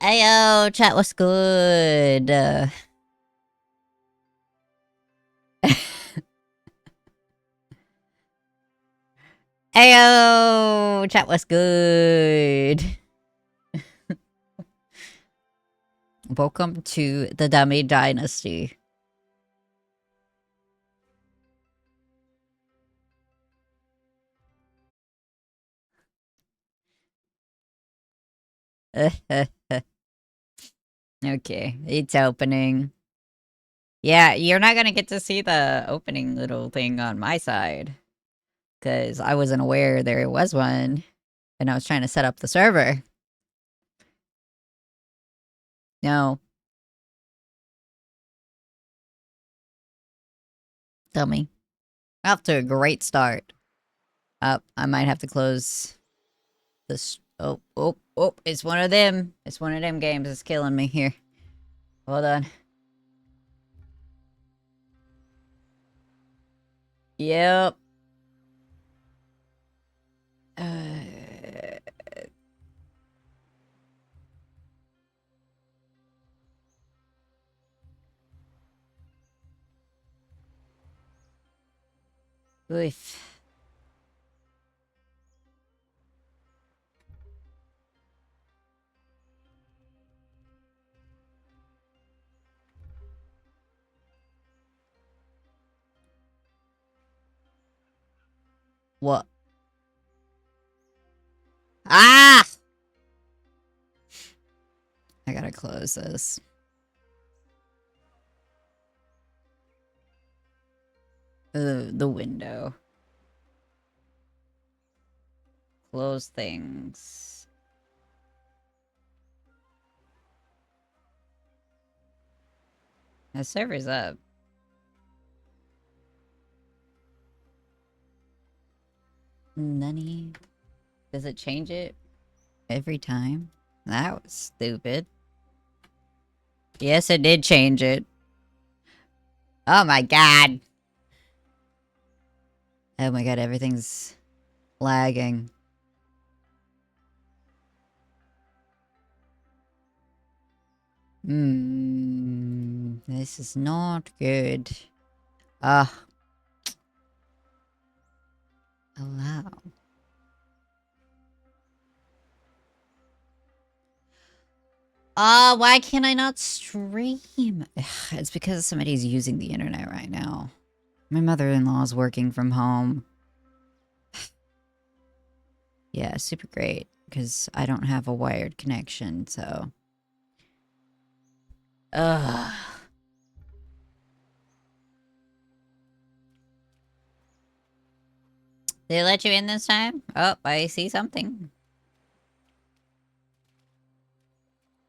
Ayo, chat, what's good? Ayo, chat, what's good? Welcome to the Dummy Dynasty. Okay, it's opening. Yeah, you're not gonna get to see the opening little thing on my side. Because I wasn't aware there was one. And I was trying to set up the server. No. Dummy. Off to a great start. Up, I might have to close this. Oh, it's one of them. It's one of them games that's killing me here. Hold on. Yep. Oof. What? Ah! I gotta close this. The window. Close things. The server's up. Nunny. Does it change it every time? That was stupid. Yes, it did change it. Oh my god. Oh my god, everything's lagging. This is not good. Ah. Allow. Why can't I not stream? It's because somebody's using the internet right now. My mother-in-law is working from home. Yeah, super great. Because I don't have a wired connection, so... Ugh. Did they let you in this time? Oh, I see something.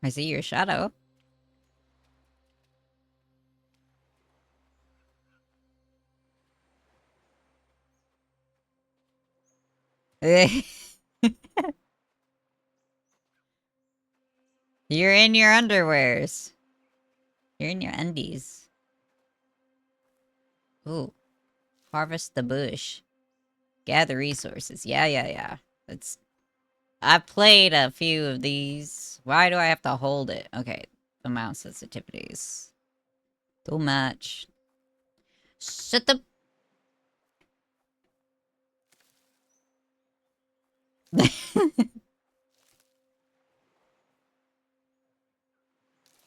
I see your shadow. You're in your underwears. You're in your undies. Ooh. Harvest the bush. Gather resources. Yeah. That's... I've played a few of these. Why do I have to hold it? Okay. The mouse sensitivities. Too much. Shut the...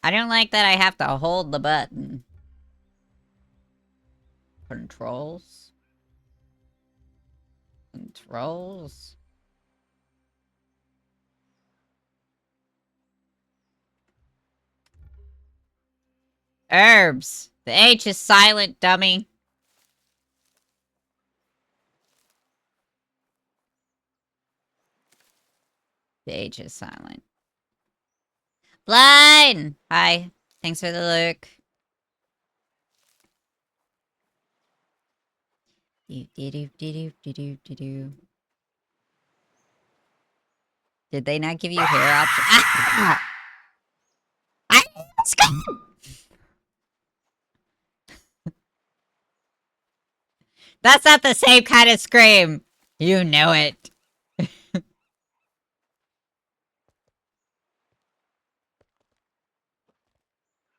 I don't like that I have to hold the button. Controls. Controls. Herbs. The H is silent, dummy. The H is silent. Blind! Hi. Thanks for the look. Did they not give you hair options? Ah! That's not the same kind of scream. You know it.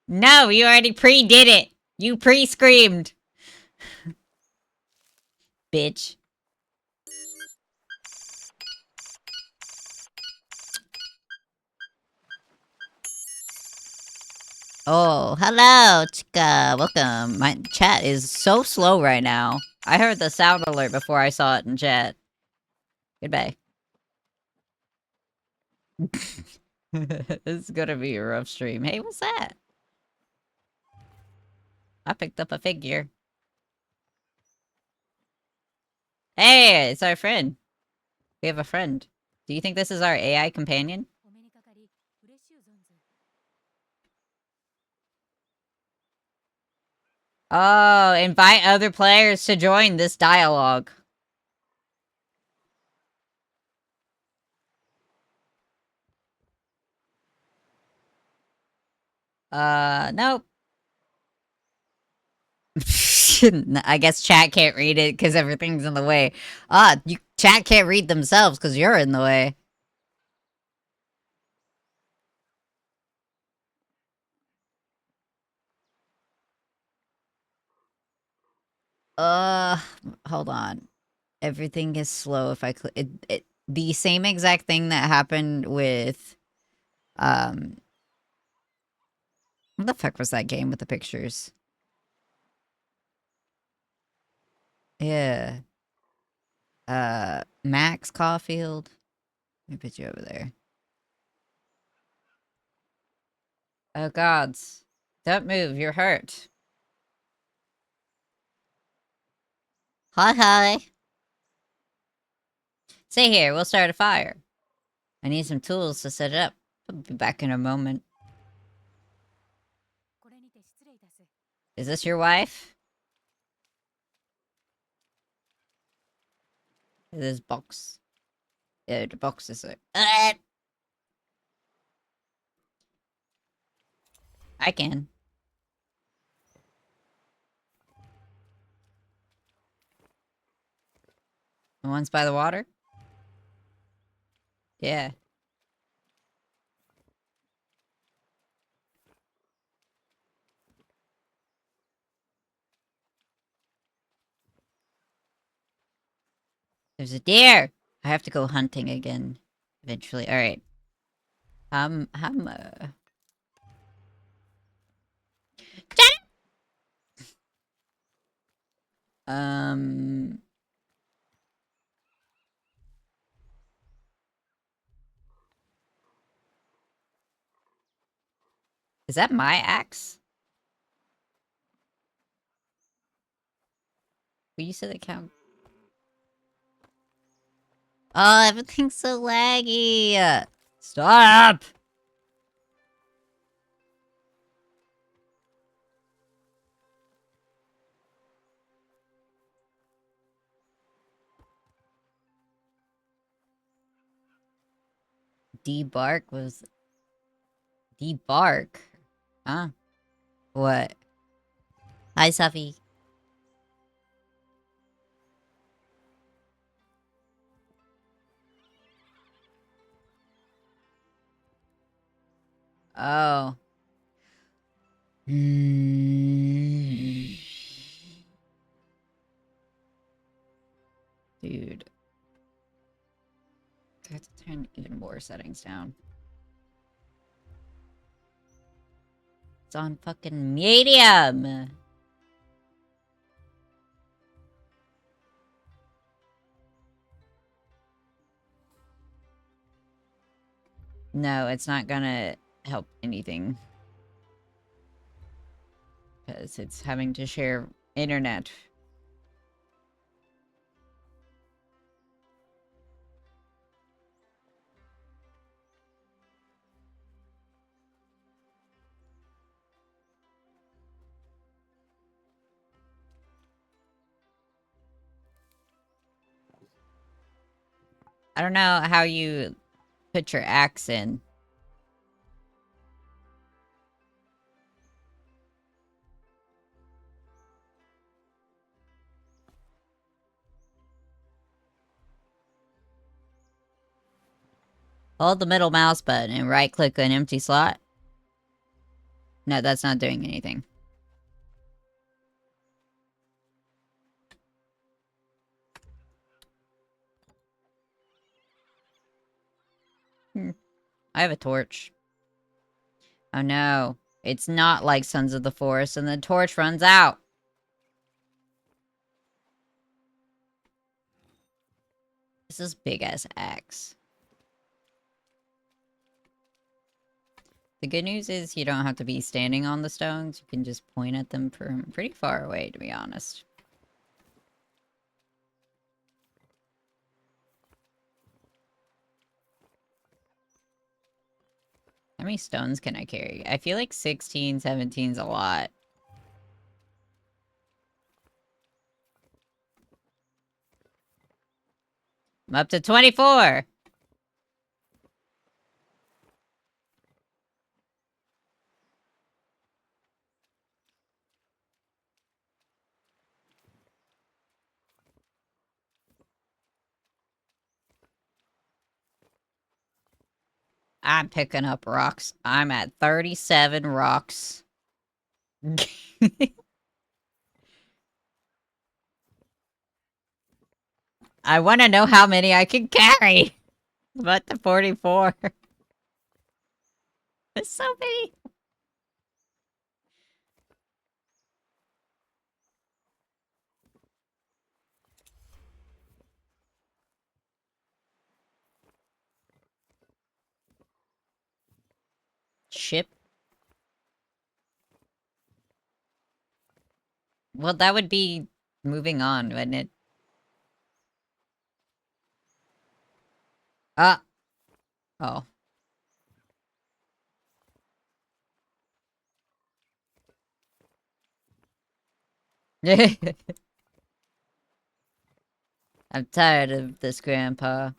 No, you already pre-did it. You pre-screamed. Bitch. Oh, hello, chica. Welcome. My chat is so slow right now. I heard the sound alert before I saw it in chat. Goodbye. This is gonna be a rough stream. Hey, what's that? I picked up a figure. Hey, it's our friend. We have a friend. Do you think this is our AI companion? Oh, invite other players to join this dialogue. Nope. I guess chat can't read it because everything's in the way. Chat can't read themselves because you're in the way. Uh, hold on. Everything is slow if I click the same exact thing that happened with what the fuck was that game with the pictures? Yeah. Max Caulfield. Let me put you over there. Oh gods. Don't move, you're hurt. Hi hi. Stay here, we'll start a fire. I need some tools to set it up. I'll be back in a moment. Is this your wife? This box. Yeah, the box is there. I can. The ones by the water? Yeah. There's a deer! I have to go hunting again. Eventually. Alright. Um... Is that my axe? Will you say the count? Oh, everything's so laggy! Stop! Debark was... Debark? Huh? What? Hi, Sophie. Oh. Dude. I have to turn even more settings down. It's on fucking medium! No, it's not gonna help anything. Because it's having to share internet. I don't know how you put your axe in. Hold the middle mouse button and right-click an empty slot. No, that's not doing anything. I have a torch. Oh no. It's not like Sons of the Forest and the torch runs out. This is big-ass axe. The good news is you don't have to be standing on the stones. You can just point at them from pretty far away, to be honest. How many stones can I carry? I feel like 16, 17 is a lot. I'm up to 24! I'm picking up rocks. I'm at 37 rocks. I want to know how many I can carry. But the 44. There's so many. Ship? Well, that would be moving on, wouldn't it? Ah. Oh. I'm tired of this, Grandpa.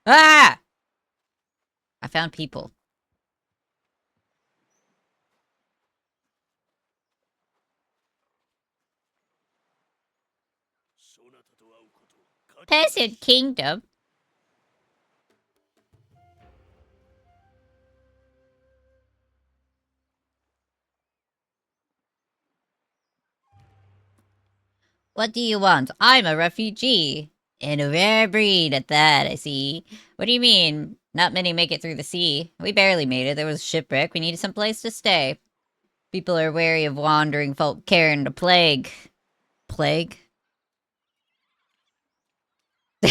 Ah! I found people. Peasant Kingdom? What do you want? I'm a refugee. And a rare breed at that, I see. What do you mean? Not many make it through the sea. We barely made it. There was a shipwreck. We needed some place to stay. People are wary of wandering folk carrying the plague. Plague? I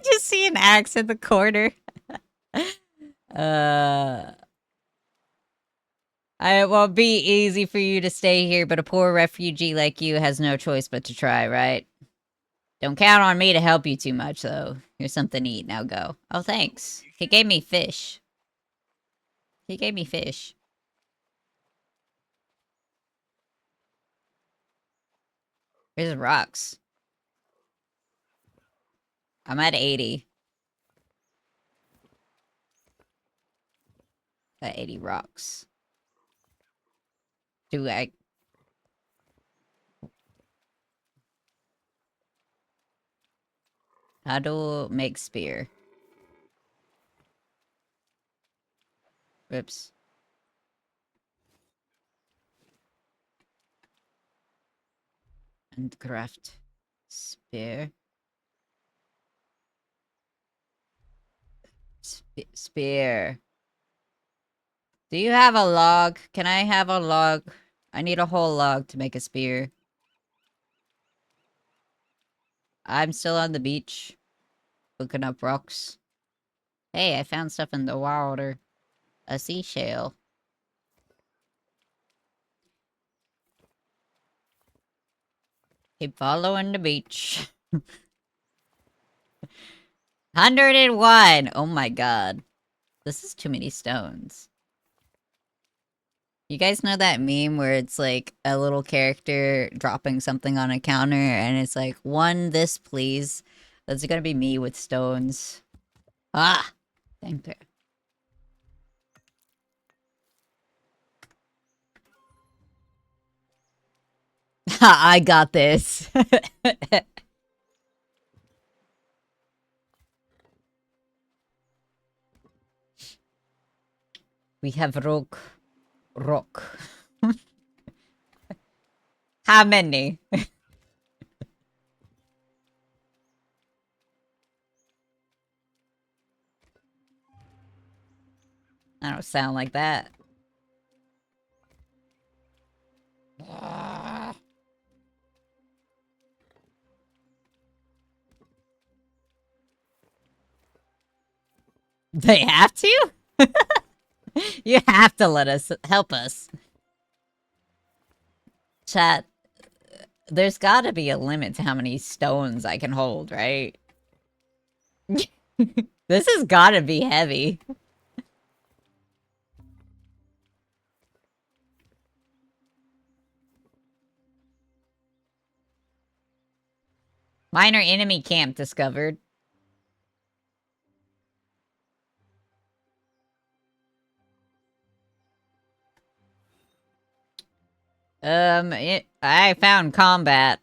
just see an axe in the corner. It won't be easy for you to stay here, but a poor refugee like you has no choice but to try, right? Don't count on me to help you too much, though. Here's something to eat. Now go. Oh, thanks. He gave me fish. He gave me fish. Here's rocks. I'm at 80. Got 80 rocks. Do I... How to make spear? Whoops. And craft spear. Spear. Do you have a log? Can I have a log? I need a whole log to make a spear. I'm still on the beach. Looking up rocks. Hey, I found stuff in the water. A seashell. Keep following the beach. 101! Oh my god. This is too many stones. You guys know that meme where it's like a little character dropping something on a counter and it's like, one this please. That's gonna be me with stones. Ah! Thank you. I got this. We have rock. Rock. How many? I don't sound like that. They have to? You have to let us help us. Chat, there's gotta be a limit to how many stones I can hold, right? This has gotta be heavy. Minor enemy camp discovered. I found combat.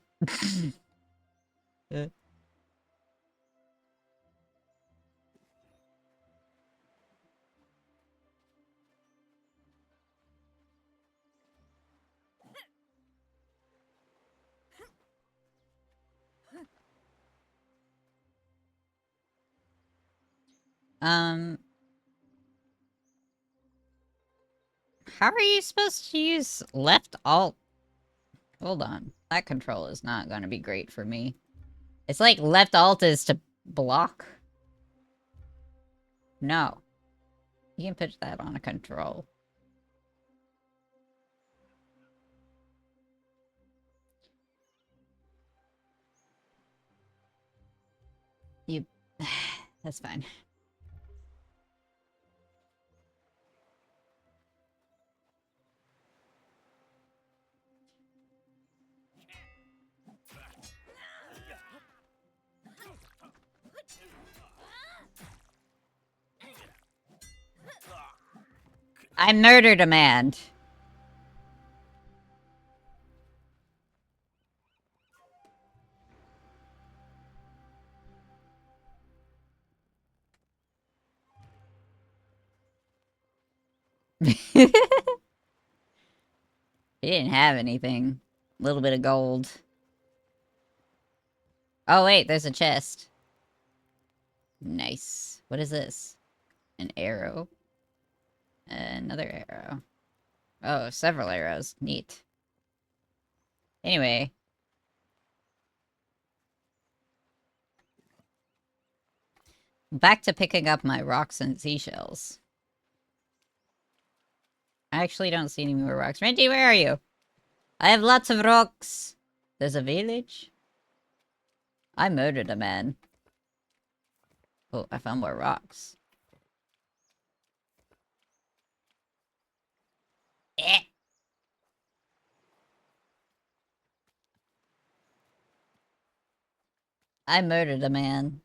How are you supposed to use left alt? Hold on. That control is not gonna be great for me. It's like left alt is to block. No. You can put that on a control. You... That's fine. I murdered a man. He didn't have anything. A little bit of gold. Oh wait, there's a chest. Nice. What is this? An arrow. Another arrow. Oh, several arrows. Neat. Anyway. Back to picking up my rocks and seashells. I actually don't see any more rocks. Renty, where are you? I have lots of rocks. There's a village? I murdered a man. Oh, I found more rocks. Eh. I murdered a man.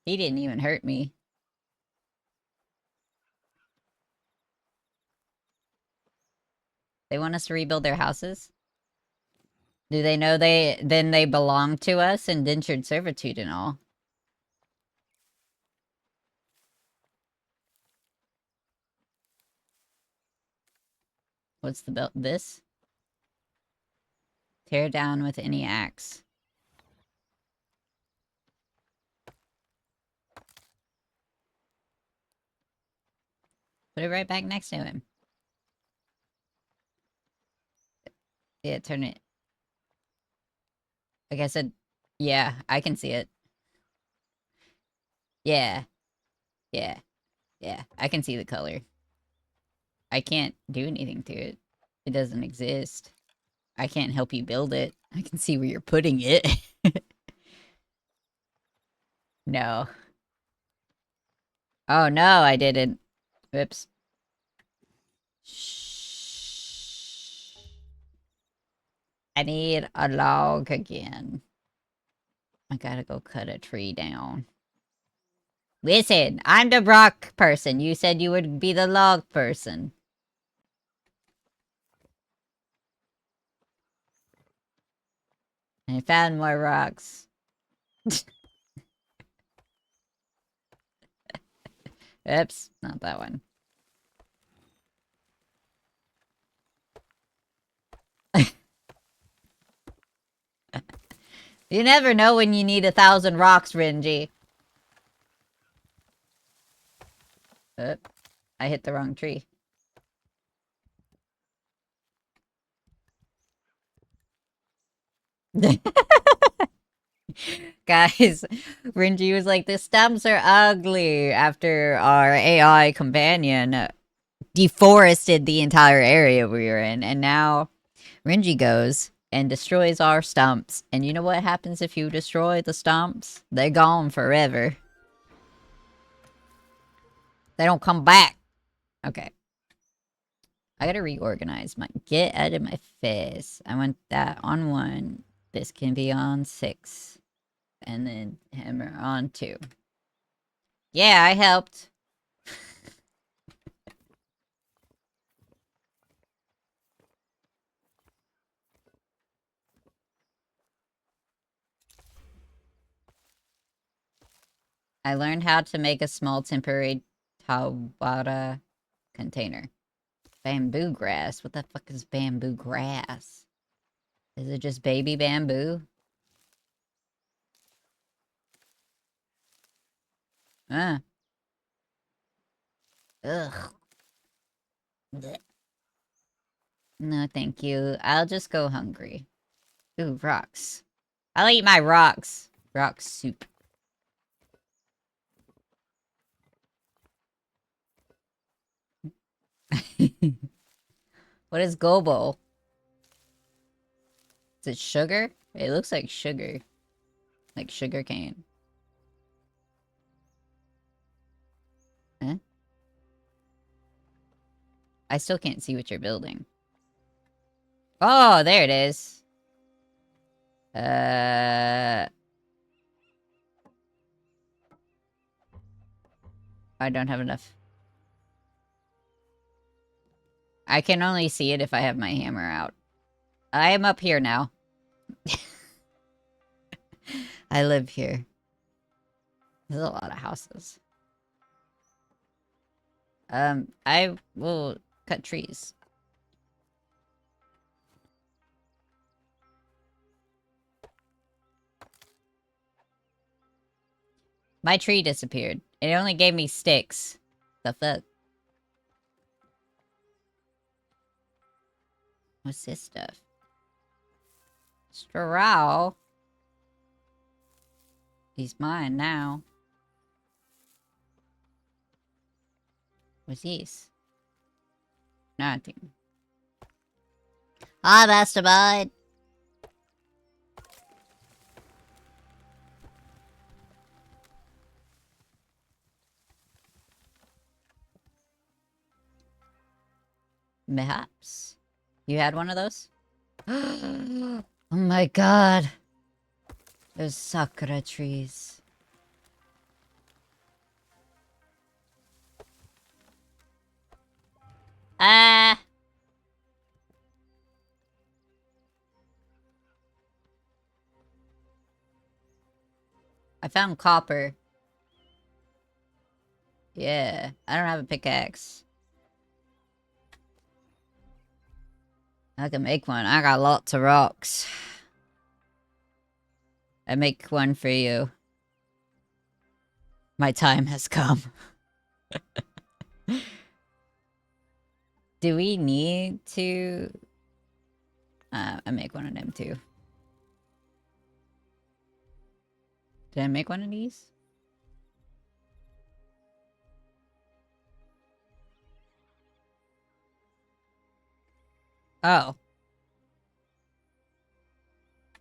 He didn't even hurt me. They want us to rebuild their houses? Do they know they belong to us, indentured servitude and all? What's the belt? This? Tear down with any axe. Put it right back next to him. Yeah, turn it. Like I said, yeah, I can see it. Yeah. Yeah. Yeah, I can see the color. I can't do anything to it. It doesn't exist. I can't help you build it. I can see where you're putting it. No. Oh, no, I didn't. Whoops. Shh. I need a log again. I gotta go cut a tree down. Listen, I'm the rock person. You said you would be the log person. I found more rocks. Oops, not that one. You never know when you need 1,000 rocks, Renji. Oop, I hit the wrong tree. Guys, Renji was like, the stumps are ugly after our AI companion deforested the entire area we were in. And now Renji goes and destroys our stumps. And you know what happens if you destroy the stumps? They're gone forever. They don't come back. Okay. I gotta reorganize my... Get out of my face. I want that on 1. This can be on 6. And then hammer on 2. Yeah, I helped. I learned how to make a small temporary Tawara container. Bamboo grass? What the fuck is bamboo grass? Is it just baby bamboo? Ugh. Blech. No, thank you. I'll just go hungry. Ooh, rocks. I'll eat my rocks. Rock soup. What is gobo? Is it sugar? It looks like sugar. Like sugar cane. Huh? I still can't see what you're building. Oh, there it is. I don't have enough. I can only see it if I have my hammer out. I am up here now. I live here. There's a lot of houses. I will cut trees. My tree disappeared. It only gave me sticks. The fuck? What's this stuff? Straw? He's mine now. What's this? Nothing. Hi, Mastermind. Perhaps. You had one of those? Oh my god. There's sakura trees. I found copper. Yeah, I don't have a pickaxe. I can make one. I got lots of rocks. I make one for you. My time has come. Do we need to... I make one of them too. Did I make one of these? Oh.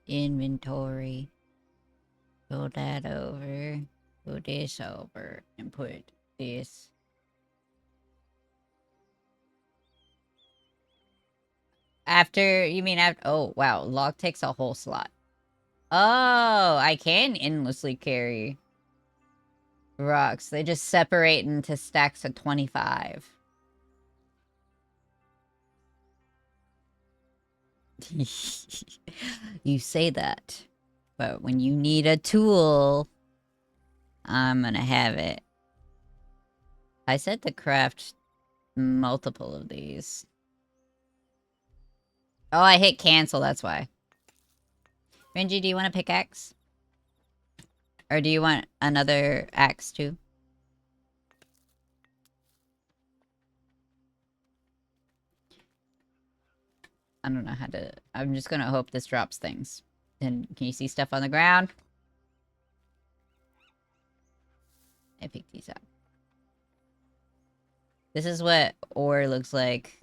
Inventory. Pull that over. Put this over. And put this. After, you mean after... Oh, wow. Log takes a whole slot. Oh, I can endlessly carry rocks. They just separate into stacks of 25. You say that. But when you need a tool, I'm gonna have it. I said to craft multiple of these. Oh, I hit cancel, that's why. Renji, do you want a pickaxe? Or do you want another axe too? I don't know how to... I'm just gonna hope this drops things. And can you see stuff on the ground? I picked these up. This is what ore looks like.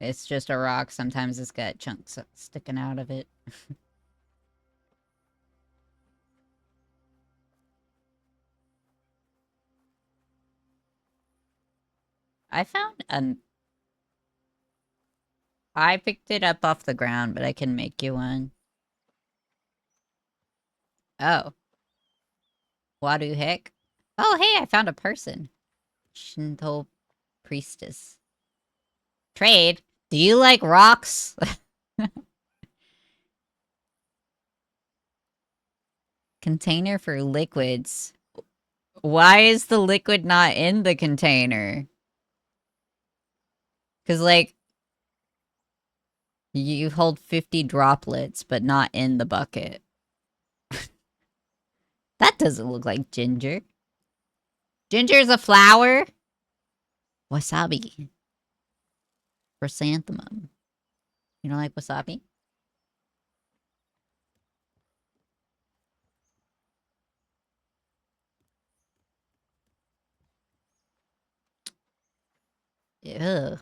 It's just a rock. Sometimes it's got chunks sticking out of it. I found an... I picked it up off the ground, but I can make you one. Oh. Wadu heck? Oh, hey, I found a person. Shinto priestess. Trade? Do you like rocks? Container for liquids. Why is the liquid not in the container? Because, like, you hold 50 droplets, but not in the bucket. That doesn't look like ginger. Ginger's a flower? Wasabi. Chrysanthemum. You don't like wasabi? Ugh.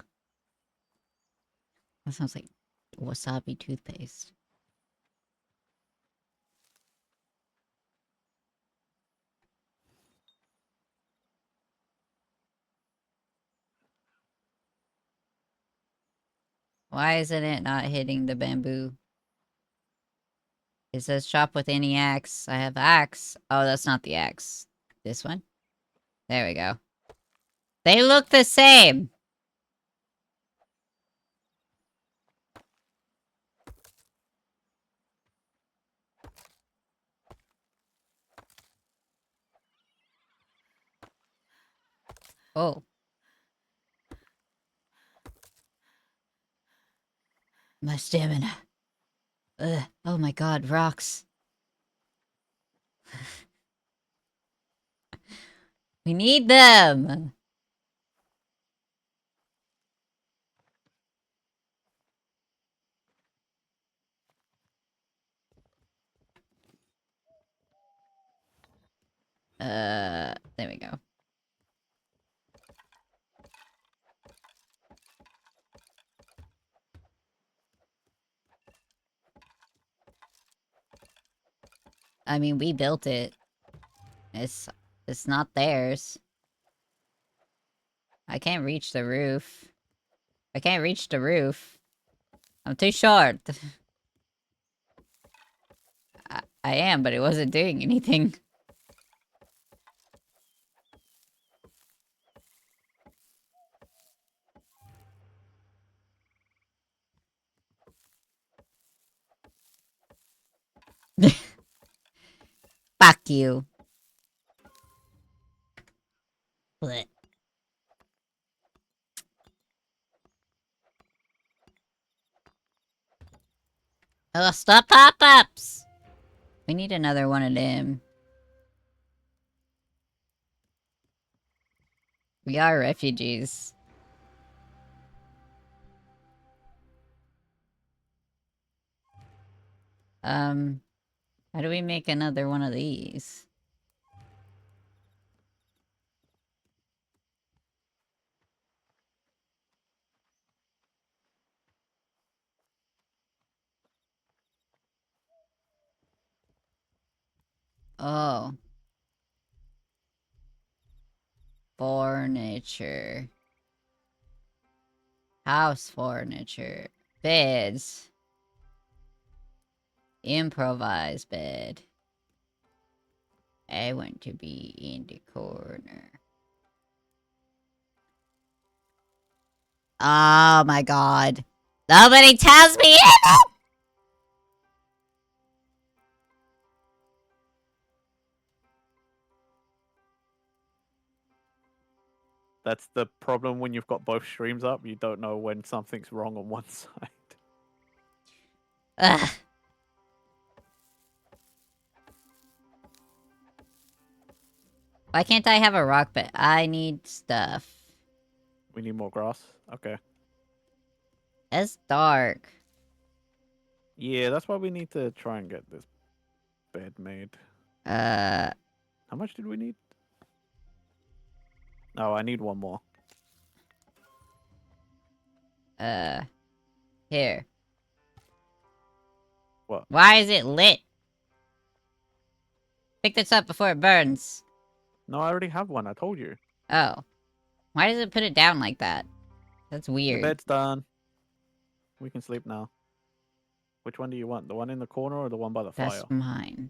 That sounds like wasabi toothpaste. Why isn't it not hitting the bamboo? It says shop with any axe. I have axe. Oh, that's not the axe. This one? There we go. They look the same! Oh. My stamina. Ugh. Oh my god, rocks. We need them! There we go. I mean, we built it. It's not theirs. I can't reach the roof. I can't reach the roof. I'm too short. I am, but it wasn't doing anything. Fuck you. Blech. Oh, stop pop-ups! We need another one of them. We are refugees. How do we make another one of these? Oh. Furniture. House furniture. Beds. Improvised bed. I want to be in the corner. Oh my god. Nobody tells me anything! That's the problem when you've got both streams up. You don't know when something's wrong on one side. Ugh. Why can't I have a rock bed? I need stuff. We need more grass. Okay. It's dark. Yeah, that's why we need to try and get this bed made. Uh, How much did we need? Oh, I need one more. here. What? Why is it lit? Pick this up before it burns. No, I already have one. I told you. Oh. Why does it put it down like that? That's The weird. bed's done. We can sleep now. Which one do you want? The one in the corner or the one by the fire? That's mine.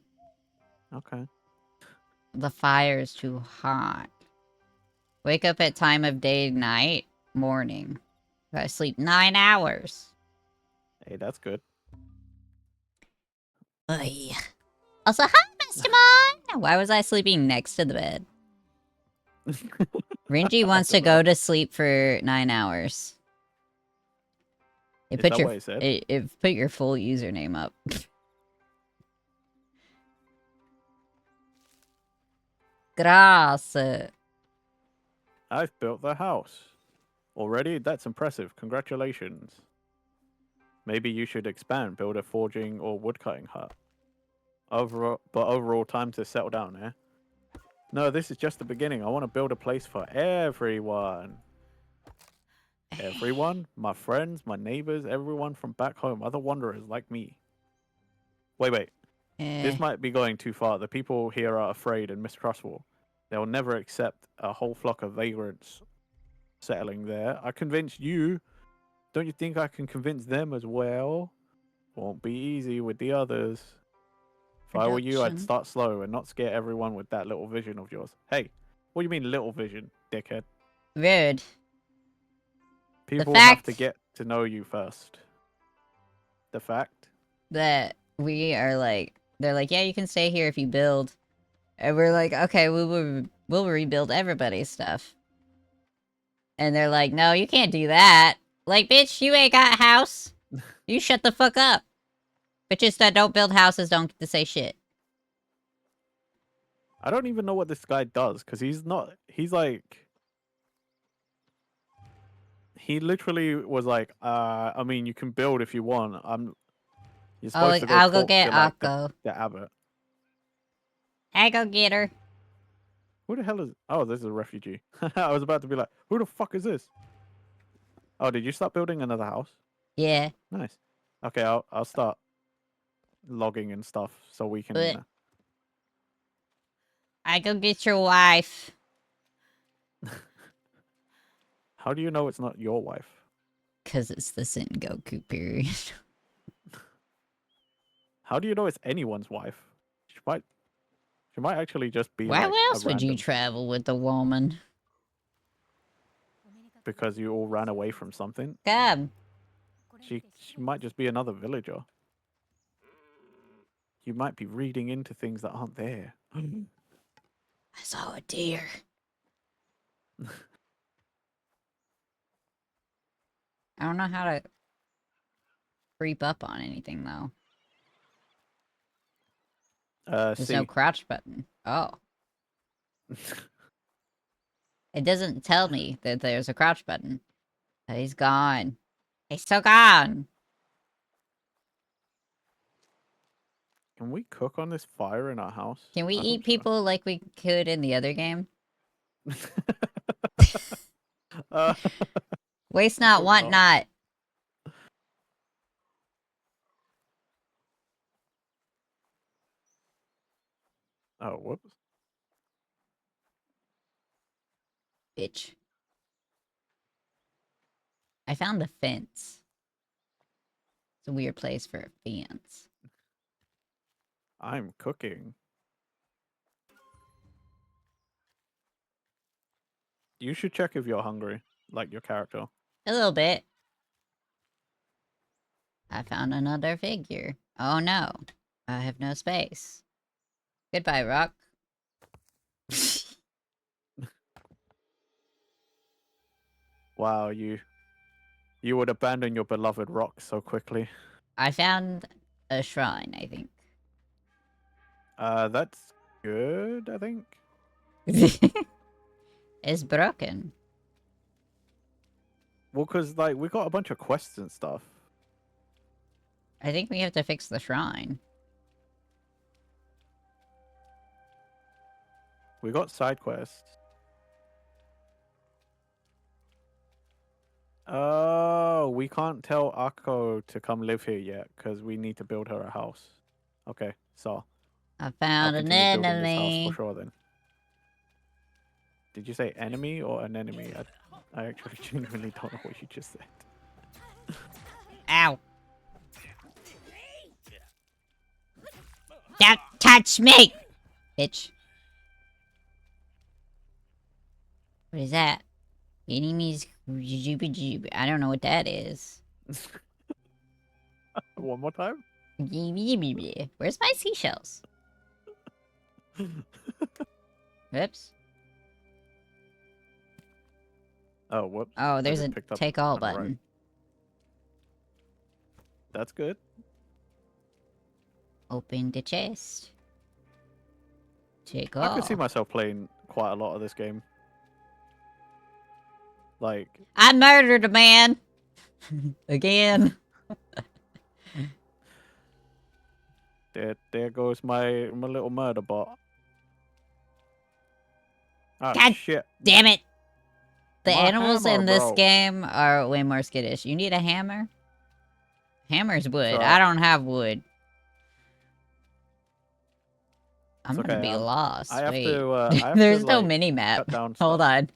Okay. The fire is too hot. Wake up at time of day, night, morning. I sleep 9 hours. Hey, that's good. Oy. Also, hi, Mr. Mon! Why was I sleeping next to the bed? Rinji wants to go to sleep for 9 hours. Is that what it said? It put your full username up. Grass. I've built the house. Already? That's impressive. Congratulations. Maybe you should expand, build a forging or woodcutting hut. Overall time to settle down, eh? No, this is just the beginning. I want to build a place for everyone. Everyone? My friends, my neighbors, everyone from back home, other wanderers like me. Wait. This might be going too far. The people here are afraid and mistrustful. They'll never accept a whole flock of vagrants settling there. I convinced you. Don't you think I can convince them as well? Won't be easy with the others. If I were you, I'd Production. start slow and not scare everyone with that little vision of yours. Hey, what do you mean little vision, dickhead? Rude. People fact- have to get to know you first. The fact? That we are like, they're like, yeah, you can stay here if you build. And we're like, okay, we'll rebuild everybody's stuff. And they're like, no, you can't do that. Like, bitch, you ain't got a house. You shut the fuck up. Bitches that don't build houses don't get to say shit. I don't even know what this guy does, because he's like... He literally was like, I mean, you can build if you want. You're supposed to go I'll go talk get to, like, Akko. the abbot. I go get her. Who the hell is... Oh, this is a refugee. I was about to be like, who the fuck is this? Oh, did you start building another house? Yeah. Nice. Okay, I'll start logging and stuff so we can... But I go get your wife. How do you know it's not your wife? Because it's the Sengoku period. How do you know it's anyone's wife? She might actually just be Why like else a would you random, travel with a woman? because you all ran away from something. Come. She might just be another villager. You might be reading into things that aren't there. I saw a deer. I don't know how to creep up on anything, though. There's no crouch button. Oh. It doesn't tell me that there's a crouch button. He's gone. He's so gone. Can we cook on this fire in our house? Can we I eat hope people like we could in the other game? so. Waste not, hope want not. Oh, whoops. Bitch. I found a fence. It's a weird place for a fence. I'm cooking. You should check if you're hungry, like your character. A little bit. I found another figure. Oh no. I have no space. Goodbye, Rock. Wow, you would abandon your beloved rock so quickly. I found a shrine, I think. That's good, I think. It's broken. Well, cause like we got a bunch of quests and stuff. I think we have to fix the shrine. We got side quests. Oh, we can't tell Akko to come live here yet because we need to build her a house. Okay, so I I'll found an continue building this house for enemy. sure then. Did you say enemy or an enemy? I actually genuinely don't know what you just said. Ow. Don't touch me! Bitch. What is that? Enemies. I don't know what that is. One more time? Where's my seashells? Whoops. Oh, whoops. Oh, I there's just a picked up take all on the right. button. That's good. Open the chest. Take all. I could see myself playing quite a lot of this game. Like, I murdered a man! Again. there goes my little murder bot. Oh, God shit. damn it! The My animals hammer in this broke. game are way more skittish. You need a hammer? Hammer's wood. So- I don't have wood. I'm It's gonna okay, be lost. I have Wait. to, I have There's to, no like, mini-map. cut down Hold stuff. on.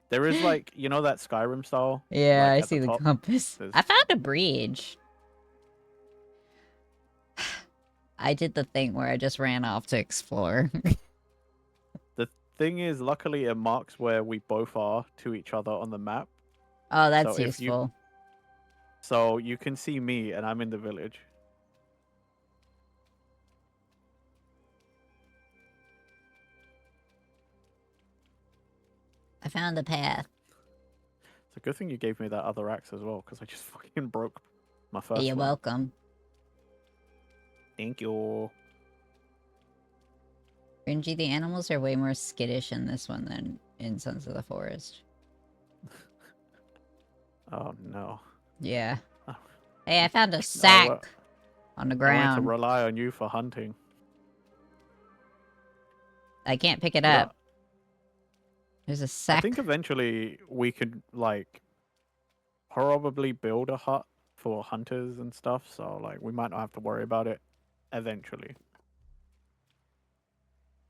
There is, like, you know that Skyrim style? Yeah, like, I at see the top? compass. There's- I found a bridge. I did the thing where I just ran off to explore. The thing is, luckily it marks where we both are to each other on the map. Oh, that's So if you- useful. So you can see me and I'm in the village. I found the path. It's a good thing you gave me that other axe as well, because I just fucking broke my first You're one. welcome. Thank you. Renji, the animals are way more skittish in this one than in Sons of the Forest. Oh no. Yeah. Oh. Hey, I found a sack on the I wanted to ground. rely on you for hunting. I can't pick it You know, up. There's a sack. I think eventually we could, like, probably build a hut for hunters and stuff, so, like, we might not have to worry about it eventually.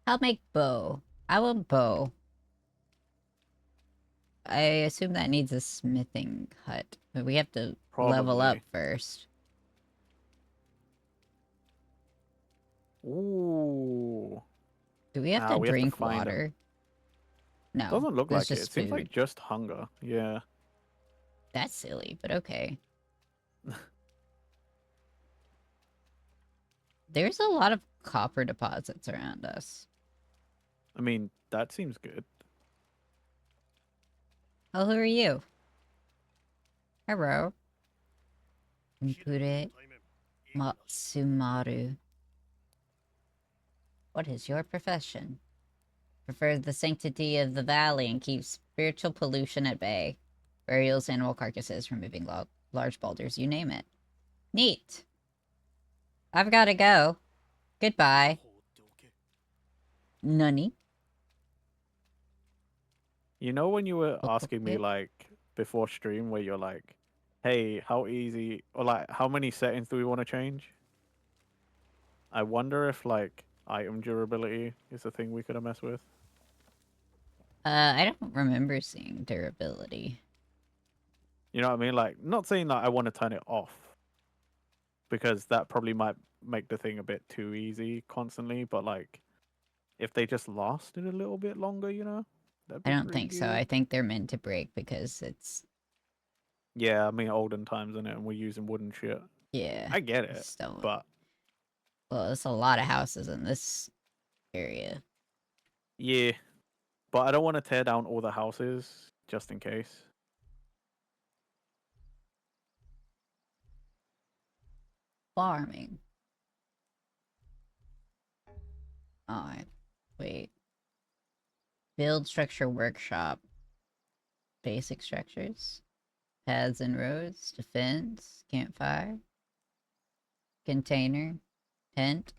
I'll make bow. I want bow. I assume that needs a smithing hut, but we have to level up Probably. first. Ooh. Do we have Nah, to we have to drink find 'em. water? No. Doesn't look there's like it. just It seems food. like just hunger. Yeah. That's silly, but okay. There's a lot of copper deposits around us. I mean, that seems good. Oh, who are you? Hello. Impure Matsumaru. What is your profession? Prefers the sanctity of the valley and keeps spiritual pollution at bay. Burials, animal carcasses, removing large boulders, you name it. Neat. I've gotta go. Goodbye. Nunny. You know when you were asking me, like, before stream, where you're like, hey, how easy, or like, how many settings do we want to change? I wonder if, like, item durability is a thing we could have messed with. I don't remember seeing durability. You know what I mean? Like, not saying that I want to turn it off, because that probably might make the thing a bit too easy constantly, but, like, if they just lasted a little bit longer, you know? That'd be I don't pretty think so. good. I think they're meant to break because it's... Yeah, I mean, olden times, innit? And we're using wooden shit. Yeah. I get it, Stone. but... Well, there's a lot of houses in this area. Yeah, but I don't want to tear down all the houses, just in case. farming. Alright. Wait. Build structure workshop. Basic structures. Paths and roads. Defense. Campfire. Container. Tent.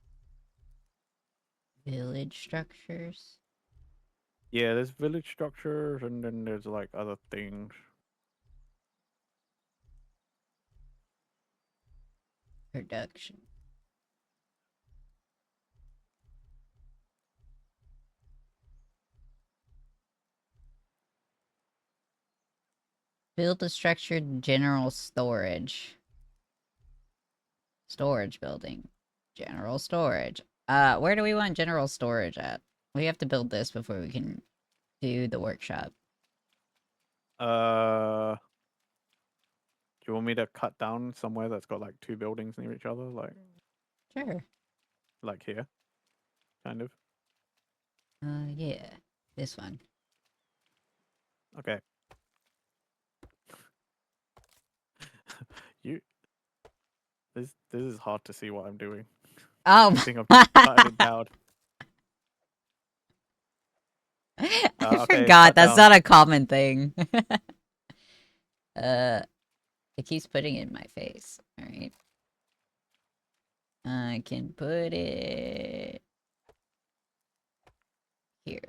Village structures. Yeah, there's village structures, and then there's like other things. Production. Build a structured general storage. Storage building. General storage. Where do we want general storage at? We have to build this before we can do the workshop. Do you want me to cut down somewhere that's got like 2 buildings near each other, Sure. like here, kind of? Yeah. This one. Okay. you. This is hard to see what I'm doing. Oh, I think I'm cutting it down. I Okay, forgot. cut That's down. not a common thing. It keeps putting it in my face. All right. I can put it here.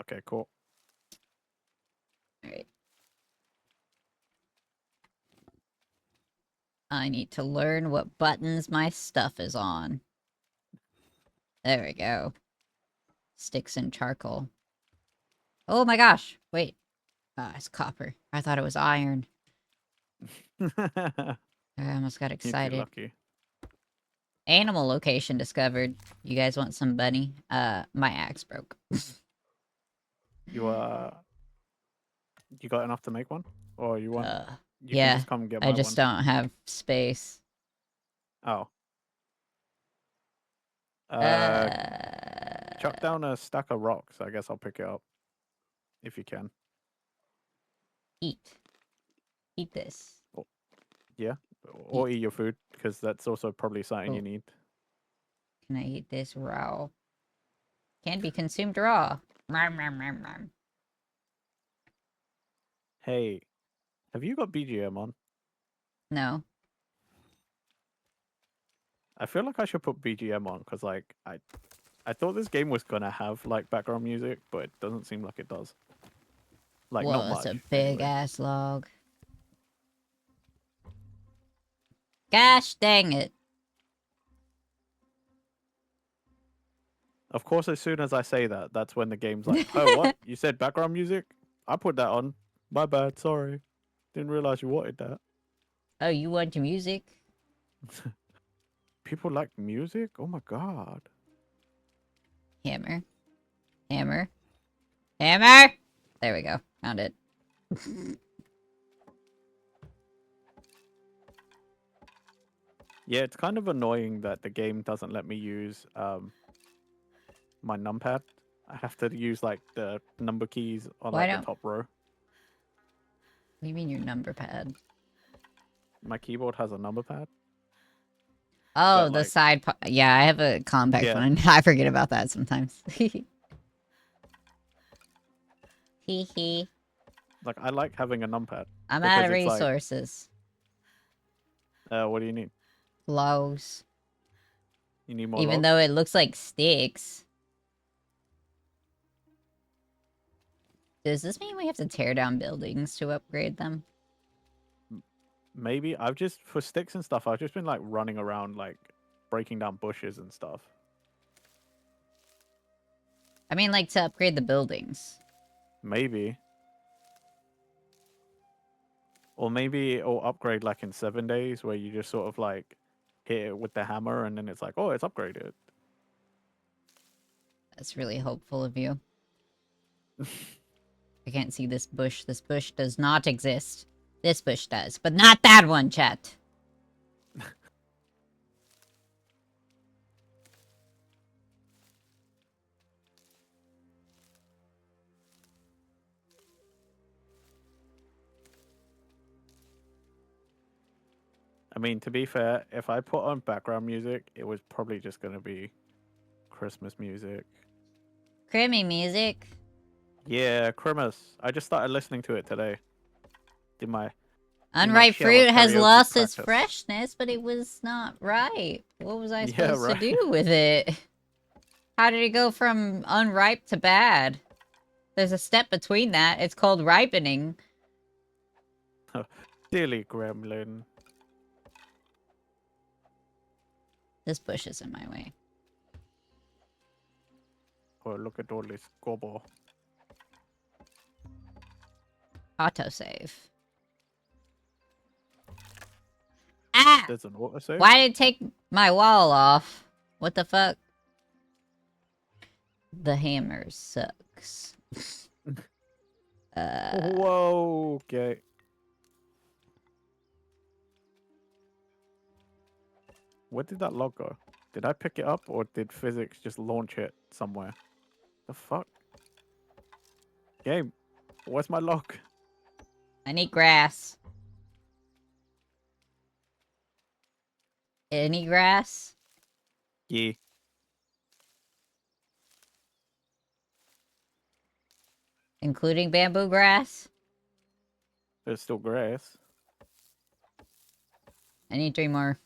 Okay, cool. All right. I need to learn what buttons my stuff is on. There we go. Sticks and charcoal. Oh my gosh. Wait. It's copper. I thought it was iron. I almost got You'd be excited. lucky. Animal location discovered. You guys want some bunny? My axe broke. You got enough to make one, or you want? You can Yeah. just come and get I my just one. don't have space. Oh. Chuck down a stack of rocks. I guess I'll pick it up if you can. Eat. Eat this. Yeah, or eat your food, because that's also probably something Oh. you need. Can I eat this raw? Can be consumed raw. Hey, have you got BGM on? No. I feel like I should put BGM on, because like I thought this game was gonna have like background music, but it doesn't seem like it does. Like not Whoa, much. it's a big Anyway. ass log. Gosh dang it. Of course, as soon as I say that, that's when the game's like, "Oh, what? You said background music? I put that on. My bad. Sorry. Didn't realize you wanted that." Oh, you want your music? People like music? Oh my god. Hammer. Hammer. Hammer! There we go. Found it. Yeah, it's kind of annoying that the game doesn't let me use my numpad. I have to use like the number keys on Why like the don't... top row. What do you mean your number pad? My keyboard has a number pad. Oh, But, the like, side part. Yeah, I have a compact Yeah. one. I forget about that sometimes. Hee hee. like I like having a numpad. I'm Because out of it's like, resources. what do you need? Logs. You need more Even logs? though it looks like sticks. Does this mean we have to tear down buildings to upgrade them? Maybe. I've just, for sticks and stuff, I've just been like running around like breaking down bushes and stuff. I mean, like, to upgrade the buildings. Maybe. Or maybe it'll upgrade like in 7 days, where you just sort of like hit it with the hammer and then it's like, oh, it's upgraded. That's really hopeful of you. I can't see this bush. This bush does not exist. This bush does, but not that one, chat. I mean, to be fair, if I put on background music, it was probably just gonna be Christmas music. Creamy music. Yeah, Christmas. I just started listening to it today. Did my Unripe Sherlock fruit has karaoke lost its practice. freshness, but it was not ripe. What was I Yeah, supposed to right. do with it? How did it go from unripe to bad? There's a step between that. It's called ripening. Silly gremlin. This bush is in my way. Oh, look at all this gobble. Autosave. Ah! There's an autosave? Why did it take my wall off? What the fuck? The hammer sucks. Whoa, okay. Where did that log go? Did I pick it up or did physics just launch it somewhere? The fuck? Game, where's my log? I need grass. Any grass? Yeah. Including bamboo grass? There's still grass. I need 3 more.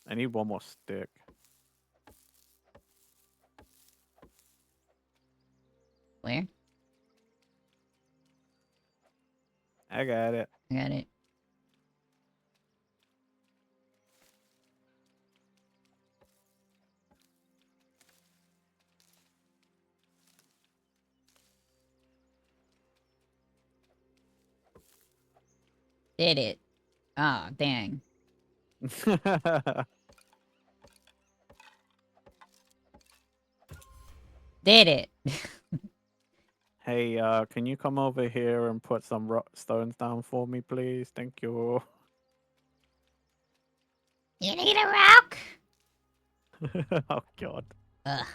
I need one more stick. Where? I got it. I got it. Did it. Ah, oh, dang. Did it. Hey, can you come over here and put some stones down for me, please? Thank you. You need a rock? Oh, God. Ugh.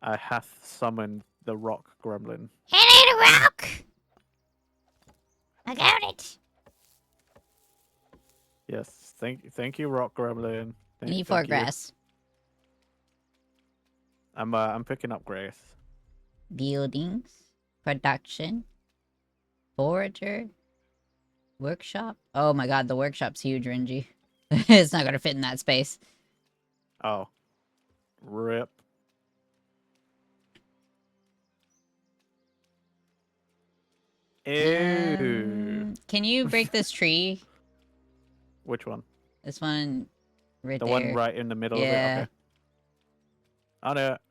I hath summoned the rock gremlin. You need a rock? I got it. Yes, thank you, rock gremlin. I need 4 grass. I'm picking up grass. Buildings. Production. Forager. Workshop. Oh my god, the workshop's huge, Renji. It's not gonna fit in that space. Oh. Rip. Ew. Can you break this tree? Which one? This one right The there. one right in the middle Yeah. of it? Okay. On it.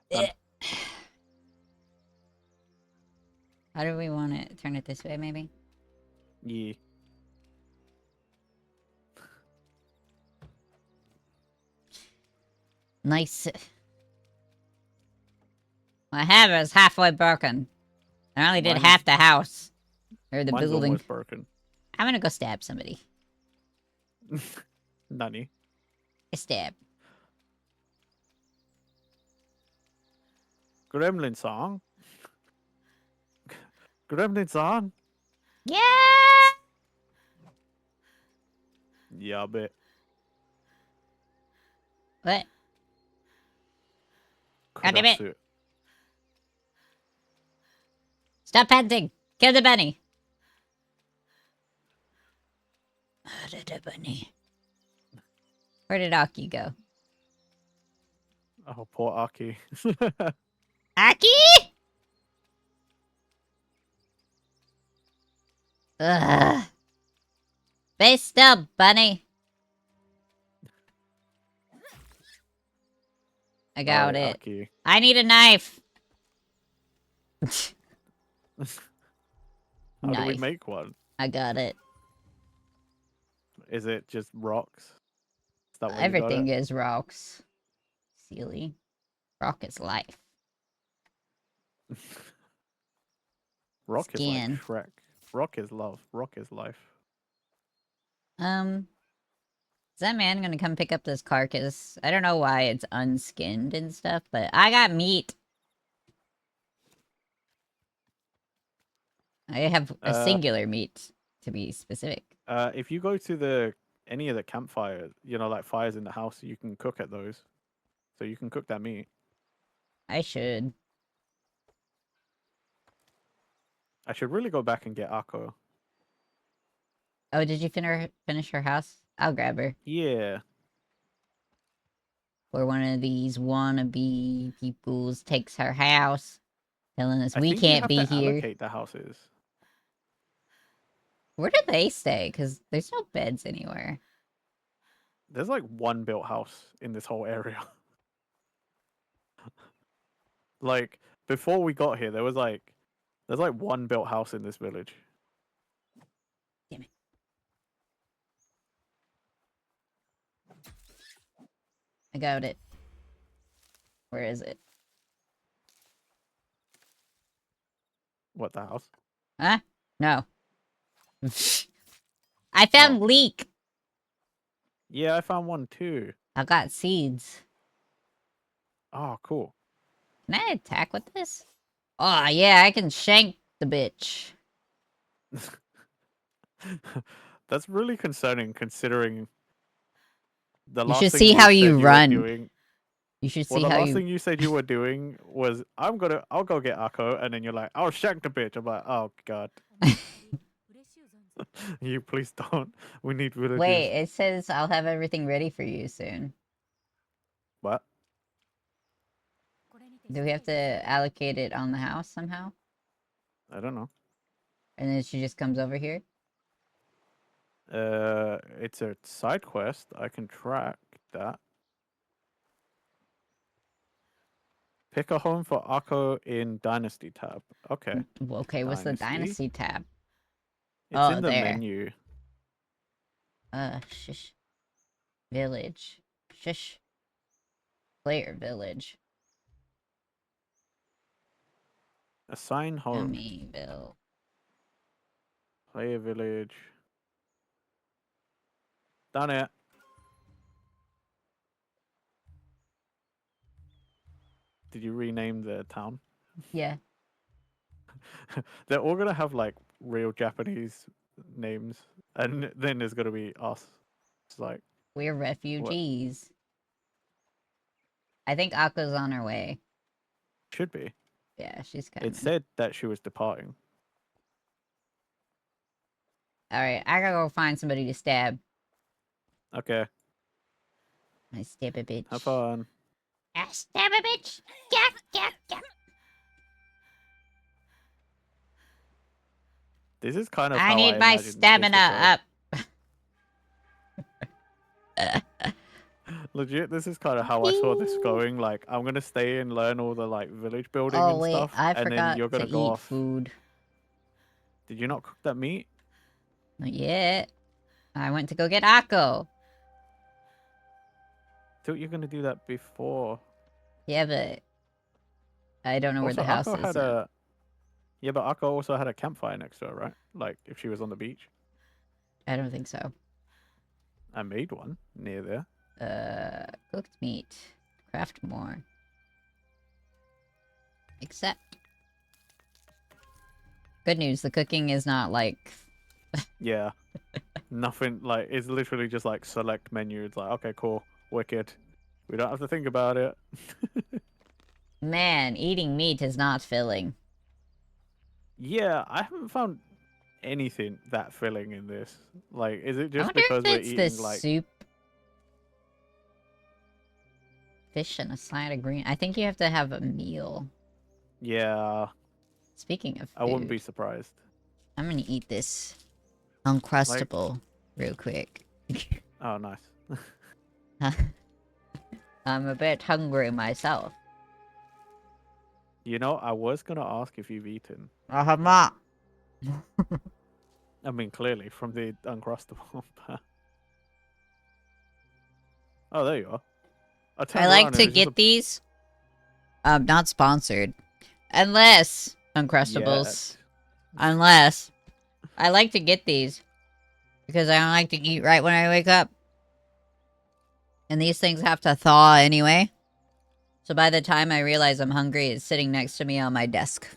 Done. How do we want it? Turn it this way, maybe? Yeah. Nice. My hammer is halfway broken. I only did half the house. Or the Mine's building. almost broken. I'm gonna go stab somebody. Nani? A stab. Gremlin song? Gremlin song? Yeah! Yeah, I bet. What? God damn it. Kurasu. Stop panting! Kill the bunny! Murder the bunny. Where did Aki go? Oh, poor Aki. Aki? Ugh. Stay still, bunny. I got Alright, it. Aki. I need a knife. How do we Knife. make one? I got it. Is it just rocks? Is that what Everything is rocks. Silly. Rock is life. Rock Skin. is like Shrek. Rock is love. Rock is life. Is that man gonna come pick up this carcass? I don't know why it's unskinned and stuff, but I got meat. I have a singular meat. to be specific. If you go to any of the campfires, you know, like fires in the house, you can cook at those. So you can cook that meat. I should. I should really go back and get Akko. Oh, did you finish her house? I'll grab her. Yeah. Or one of these wannabe peoples takes her house, telling us I we think you can't have be to here. allocate the houses. Where do they stay? Because there's no beds anywhere. There's like one built house in this whole area. Like before we got here, there's like one built house in this village. Damn it. I got it. Where is it? What, the house? Huh? No. I found Oh. leek. Yeah, I found one too. I got seeds. Oh, cool. Can I attack with this? Oh, yeah, I can shank the bitch. That's really concerning considering the You last should thing see you how said you were run. doing. You should Well, see the how last you... thing you said you were doing was, I'll go get Akko, and then you're like, I'll shank the bitch. I'm like, oh god. You please don't. We need villagers. Wait, it says I'll have everything ready for you soon. What? Do we have to allocate it on the house somehow? I don't know. And then she just comes over here? It's a side quest. I can track that. Pick a home for Akko in Dynasty tab. Okay. Okay, what's the Dynasty? Dynasty tab? It's Oh, in the there. menu. Shush. Village. Shush. Player village. Assign home. Dummyville. Player village. Done it. Did you rename the town? Yeah. They're all gonna have like real Japanese names, and then there's gonna be us. It's like, We're what? refugees. I think Akko's on her way. Should be. Yeah, she's coming. It said that she was departing. Alright, I gotta go find somebody to stab. Okay. I stab a bitch. Have fun. I stab a bitch! Yeah, yeah, yeah. This is kind of I how need I my imagined this stamina would up. go. Legit, this is kind of how I saw this going. Like, I'm gonna stay and learn all the like village building Oh and wait, stuff, I and then forgot you're gonna to go eat off. food. Did you not cook that meat? Not yet. I went to go get Akko. Thought you were gonna do that before. Yeah, but I don't know where Also, the house Akko is had now. a. Yeah, but Akko also had a campfire next to her, right? Like, if she was on the beach. I don't think so. I made one near there. Cooked meat. Craft more. Except. Good news, the cooking is not like... Yeah. Nothing, like, it's literally just like select menu. It's like, okay, cool, wicked. We don't have to think about it. Man, eating meat is not filling. Yeah, I haven't found anything that filling in this. Like, is it I just wonder because if we're it's eating, the like... soup. Fish and a side of green. I think you have to have a meal. Yeah. Speaking of food, I wouldn't be surprised. I'm gonna eat this Uncrustable real quick. Oh, nice. I'm a bit hungry myself. You know, I was going to ask if you've eaten. I have not. I mean, clearly, from the Uncrustable. Oh, there you are. I like to get these. Not sponsored. Unless Uncrustables. Unless I like to get these because I don't like to eat right when I wake up. And these things have to thaw anyway. So by the time I realize I'm hungry, it's sitting next to me on my desk.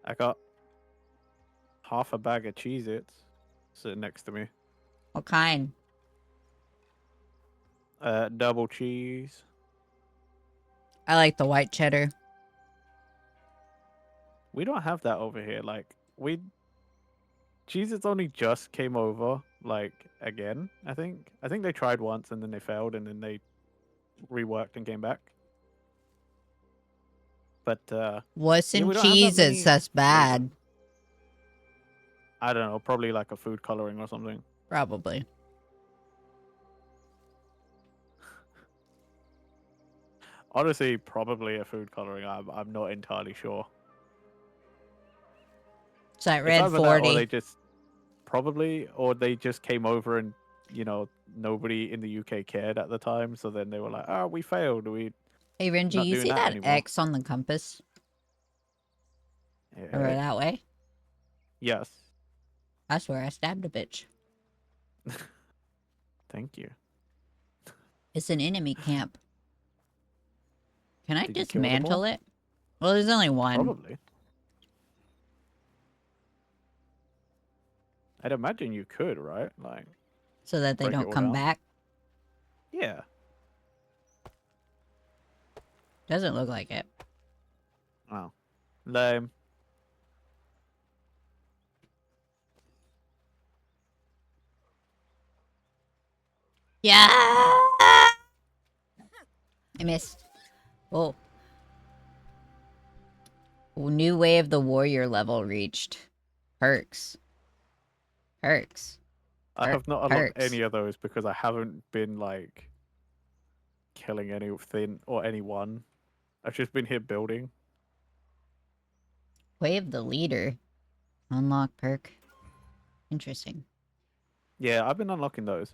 I got half a bag of Cheez-Its sitting next to me. What kind? Double cheese. I like the white cheddar. We don't have that over here. Like, Cheez-Its only just came over, like, again, I think. I think they tried once and then they failed and then they reworked and came back. But, What's yeah, in we don't have that cheeses many that's flavors. bad? I don't know, probably like a food coloring or something. Probably. Honestly, probably a food coloring. I'm not entirely sure. It's that It's red either that 40. or they just came over and, you know, nobody in the UK cared at the time. So then they were like, oh, we failed. We're Hey, Renji, not you doing see that that anymore. X on the compass? Yeah. Over that way? Yes. I swear I stabbed a bitch. Thank you. It's an enemy camp. Can I Did you kill them all? dismantle it? Well, there's only one. Probably. I'd imagine you could, right? Like, So that they break it don't all come down. back. Yeah. Doesn't look like it. Oh. Lame. Yeah! I missed. Oh. New way of the warrior level reached. Perks. Perks. I have not unlocked Perks. any of those because I haven't been, like, killing anything or anyone. I've just been here building. Way of the leader. Unlock perk. Interesting. Yeah, I've been unlocking those.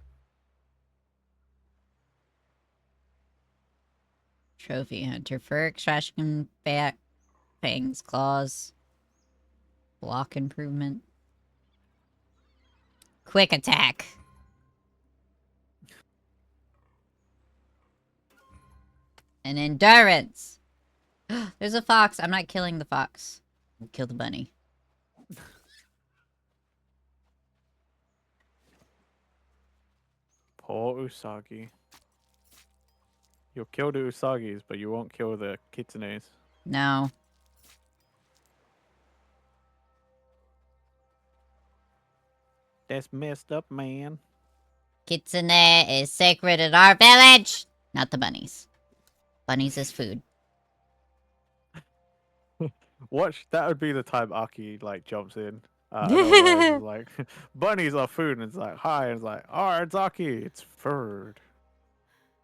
Trophy hunter. Fur extraction. Back. Fangs. Claws. Block improvement. Quick attack. And endurance. There's a fox. I'm not killing the fox. I'll kill the bunny. Poor Usagi. You'll kill the Usagis, but you won't kill the Kitsunes. No. That's messed up, man. Kitsune is sacred in our village. Not the bunnies. Bunnies is food. Watch, that would be the time Aki, like, jumps in. Nowhere, it's like, bunnies are food, and it's like, hi, and it's like, oh, it's Aki, it's furred.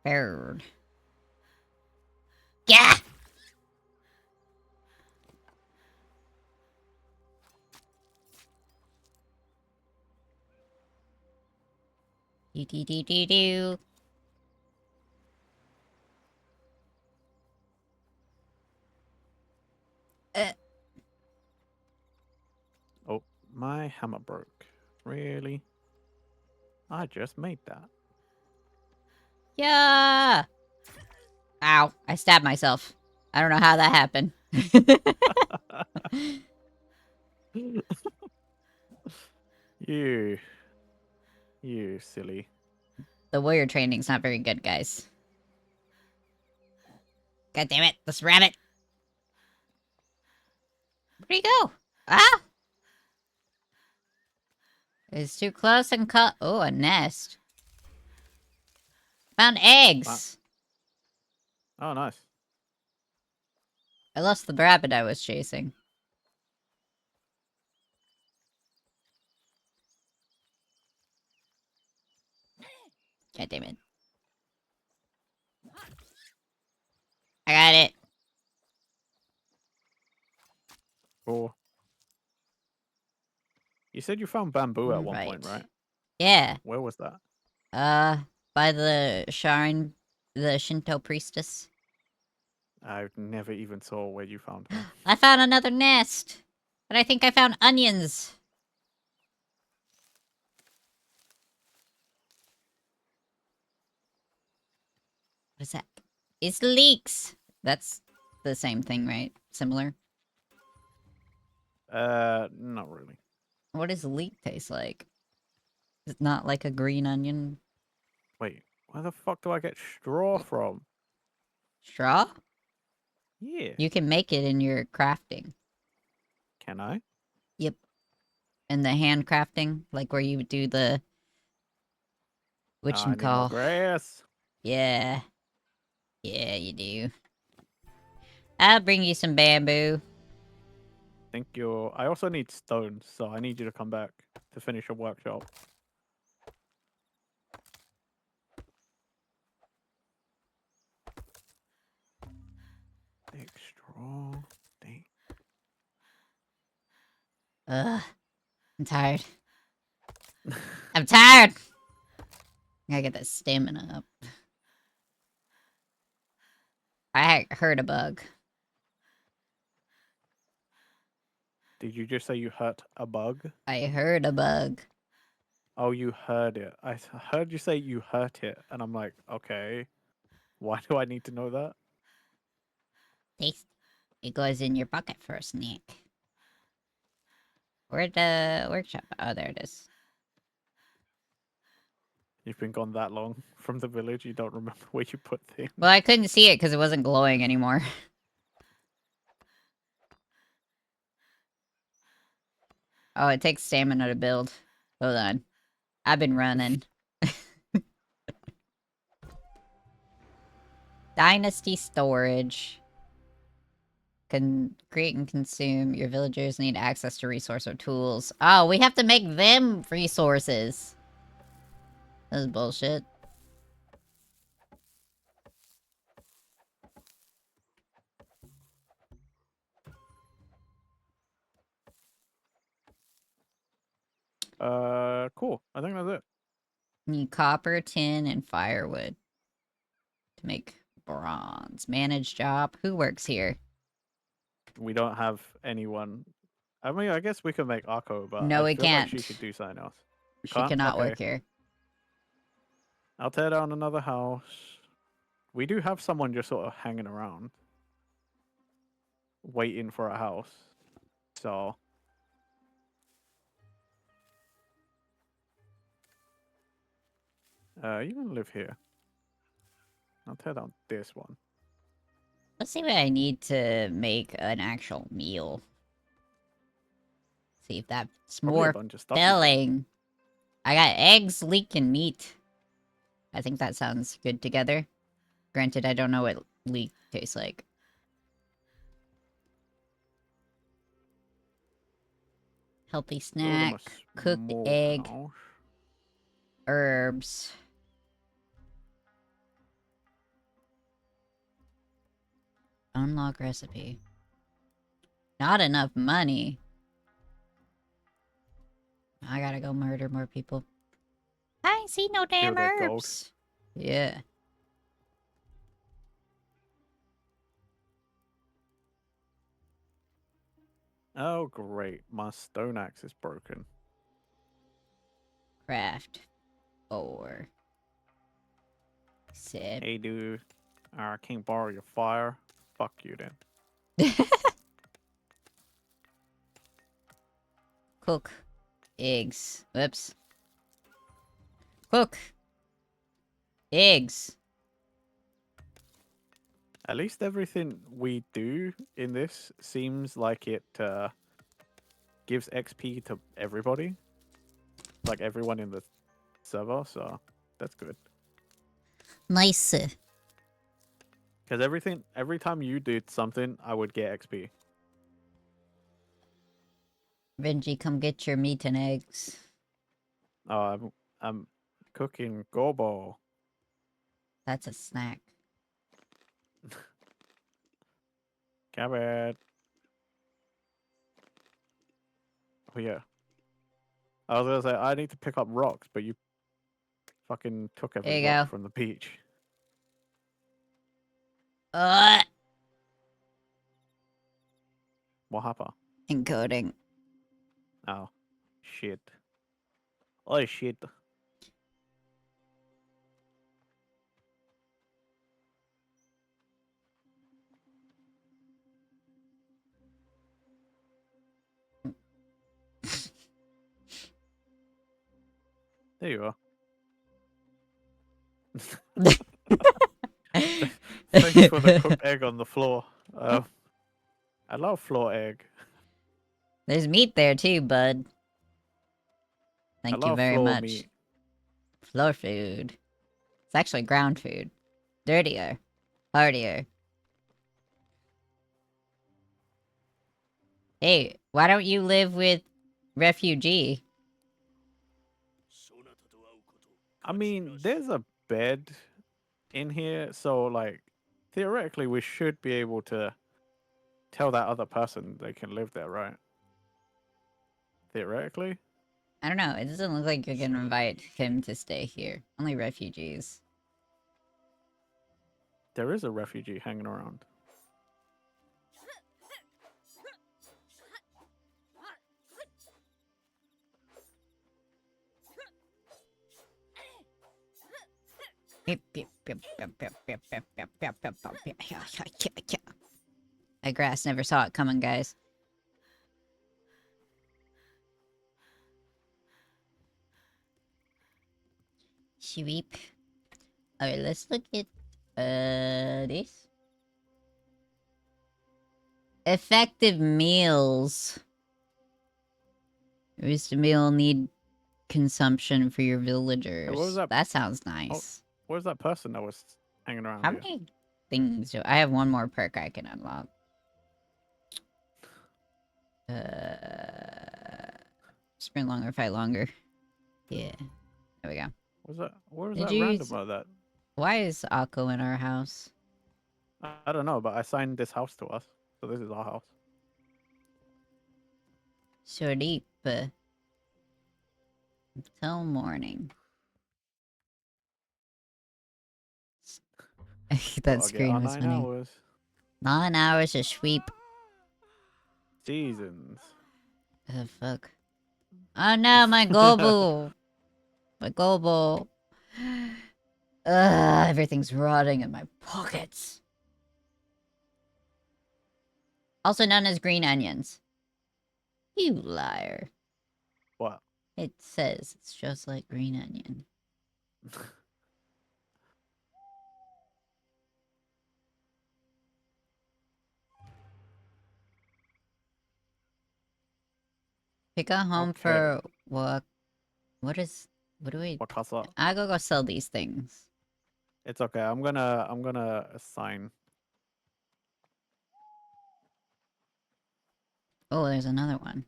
Bird. Yeah! Do. Oh, my hammer broke. Really? I just made that. Yeah! Ow. I stabbed myself. I don't know how that happened. You silly. The warrior training's not very good, guys. God damn it. This rabbit. Where'd he go? Ah! It's too close and cut. Oh, a nest. Found eggs. Oh, nice. I lost the rabbit I was chasing. God damn it. I got it. Cool. You said you found bamboo at one point, right? Yeah. Where was that? By the the Shinto priestess. I never even saw where you found her. I found another nest. But I think I found onions. What is that? It's leeks. That's the same thing, right? Similar? Not really. What does leek taste like? It's not like a green onion. Wait, where the fuck do I get straw from? Straw? Yeah. You can make it in your crafting. Can I? Yep. And the handcrafting, like where you do the I need more whatchamacall. grass. Yeah. Yeah, you do. I'll bring you some bamboo. Thank you. I also need stones, so I need you to come back to finish a workshop. Big straw. Dang. Ugh. I'm tired. I'm tired! I gotta get that stamina up. I heard a bug. Did you just say you hurt a bug? I heard a bug. Oh, you heard it. Heard you say you hurt it, and I'm like, okay. Why do I need to know that? Taste. It goes in your pocket for a snack. Where'd the workshop? Oh, there it is. You've been gone that long from the village, you don't remember where you put things. Well, I couldn't see it because it wasn't glowing anymore. Oh, it takes stamina to build. Hold on. I've been running. Dynasty storage. Can create and consume. Your villagers need access to resource or tools. Oh, we have to make them resources. This is bullshit. Cool. I think that's it. Need copper, tin, and firewood to make bronze. Manage job. Who works here? We don't have anyone. I mean, I guess we could make Akko, but No, I we feel like she can't. could do something else. You She can't? cannot Okay. work here. I'll tear down another house. We do have someone just sort of hanging around, waiting for a house. So. You can live here. I'll tear down this one. Let's see what I need to make an actual meal. See if that's Probably a more bunch of stuff. filling. I got eggs, leek, and meat. I think that sounds good together. Granted, I don't know what leek tastes like. Healthy snack, cooked egg, herbs. Unlock recipe. Not enough money. I gotta go murder more people. I ain't see no damn herbs. Yeah. Oh, great. My stone axe is broken. Craft. 4. 7. Hey, dude. I can't borrow your fire. Fuck you, then. Cook. Eggs. Whoops. Cook. Eggs. At least everything we do in this seems like it gives XP to everybody. Like everyone in the server, so that's good. Nice. Because every time you did something, I would get XP. Benji, come get your meat and eggs. Oh, I'm cooking gobo. That's a snack. Cabbage. Oh yeah. I was gonna say I need to pick up rocks, but you fucking took every There you rock go. from the beach. What happened? Encoding. Oh, shit. Oh shit. There you are. There's Thanks for the cooked egg on the floor. I love floor egg. meat there too, bud. I Thank you love very floor much. meat. Floor food. It's actually ground food. Dirtier. Hardier. Hey, why don't you live with refugee? I mean, there's a bed in here, so like theoretically we should be able to tell that other person they can live there, right? Theoretically? I don't know. It doesn't look like you're gonna invite him to stay here. Only refugees. There is a refugee hanging around. I grass never saw it coming, guys. Sweep. Alright, let's look at this. Effective meals. Is the meal need consumption for your Hey, what was villagers? that? That sounds Oh, nice. where's that person that was hanging around How here? many things do I have? One more perk I can unlock. Sprint longer, fight longer. Yeah. There we go. Where's that? Where's Did that you random use... about that? Why is Akko in our house? I don't know, but I signed this house to us, so this is our house. So deep. Until morning. that Gotta get screen our was 9 funny. hours. 9 hours to sweep. Seasons. Oh, fuck. Oh no, my gobo! My gobo. Everything's rotting in my pockets. Also known as green onions. You liar. What? It says it's just like green onion. Pick a home Okay. for what? What do we... Wakasa. I go sell these things. It's okay. I'm gonna assign. Oh, there's another one.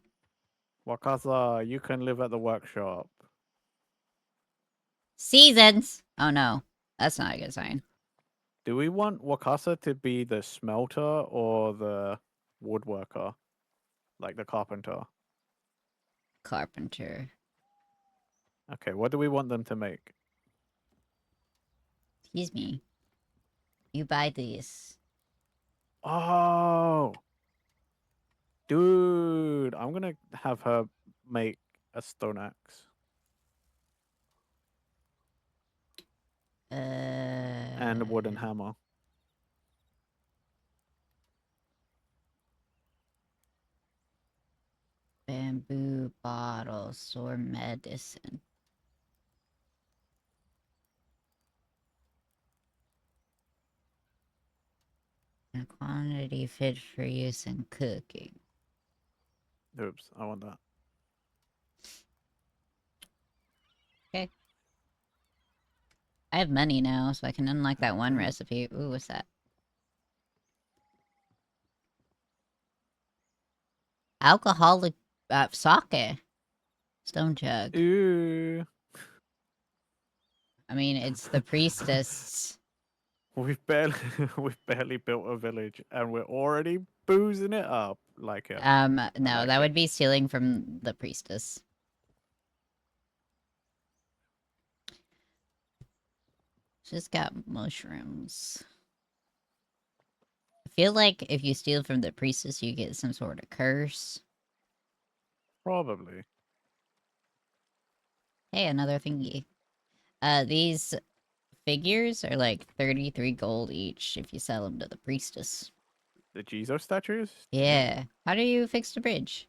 Wakasa, you can live at the workshop. Seasons! Oh no. That's not a good sign. Do we want Wakasa to be the smelter or the woodworker? Like the carpenter? Carpenter. Okay, what do we want them to make? Excuse me. You buy these. Oh! Dude, I'm gonna have her make a stone axe. And a wooden hammer. Bamboo bottles or medicine. A quantity fit for use in cooking. Oops, I want that. Okay. I have money now, so I can unlock that one Okay. recipe. Ooh, what's that? Alcoholic sake. Stone jug. Ooh. I mean, it's the priestess. We've barely built a village and we're already boozing it up. Like it. No, like that it. would be stealing from the priestess. She's got mushrooms. I feel like if you steal from the priestess, you get some sort of curse. Probably. Hey, another thingy. These figures are like 33 gold each if you sell them to the priestess. The Jesus statues? Yeah. How do you fix the bridge?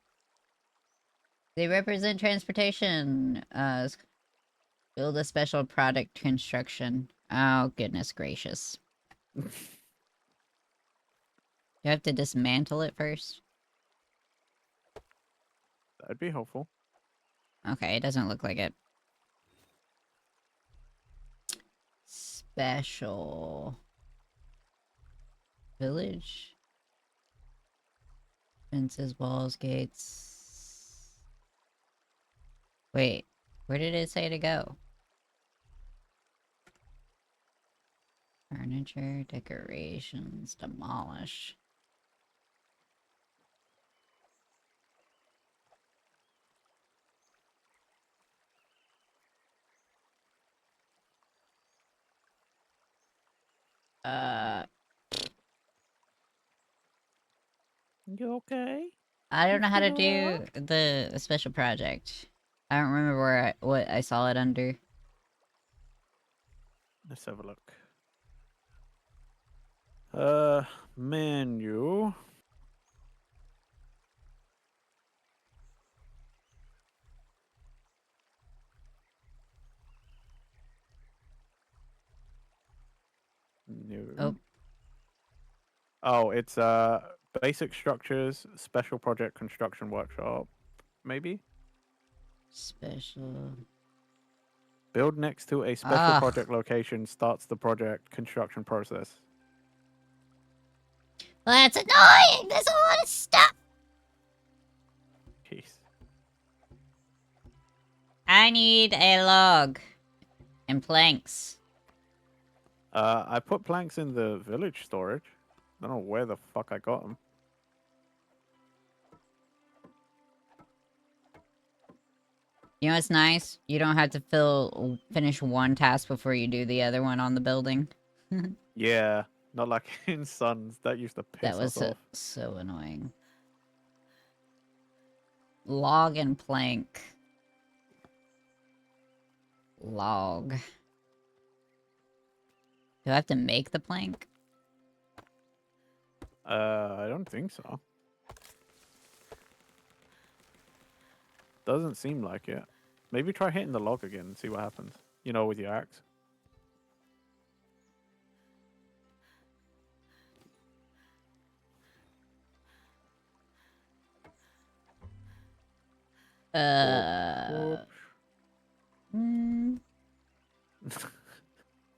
They represent transportation. Build a special product construction. Oh, goodness gracious. Do you have to dismantle it first? That'd be helpful. Okay, it doesn't look like it. Special. Village. Fences, walls, gates. Wait, where did it say to go? Furniture, decorations, demolish. You okay? I don't You know how to feel do alright? the special project. I don't remember what I saw it under. Let's have a look. Menu. Oh, New. Oh, it's basic structures, special project construction workshop. Maybe special. build next to a special Ah, project location starts the project construction process. well, that's annoying. There's a lot of stuff. Jeez. I need a log and planks. I put planks in the village storage. I don't know where the fuck I got them. You know what's nice? You don't have to finish one task before you do the other one on the building. Yeah, not like in Suns. That used to That piss was us off. so annoying. Log and plank. Log. Do I have to make the plank? I don't think so. Doesn't seem like it. Maybe try hitting the log again and see what happens. You know, with your axe. Whoop, Hmm.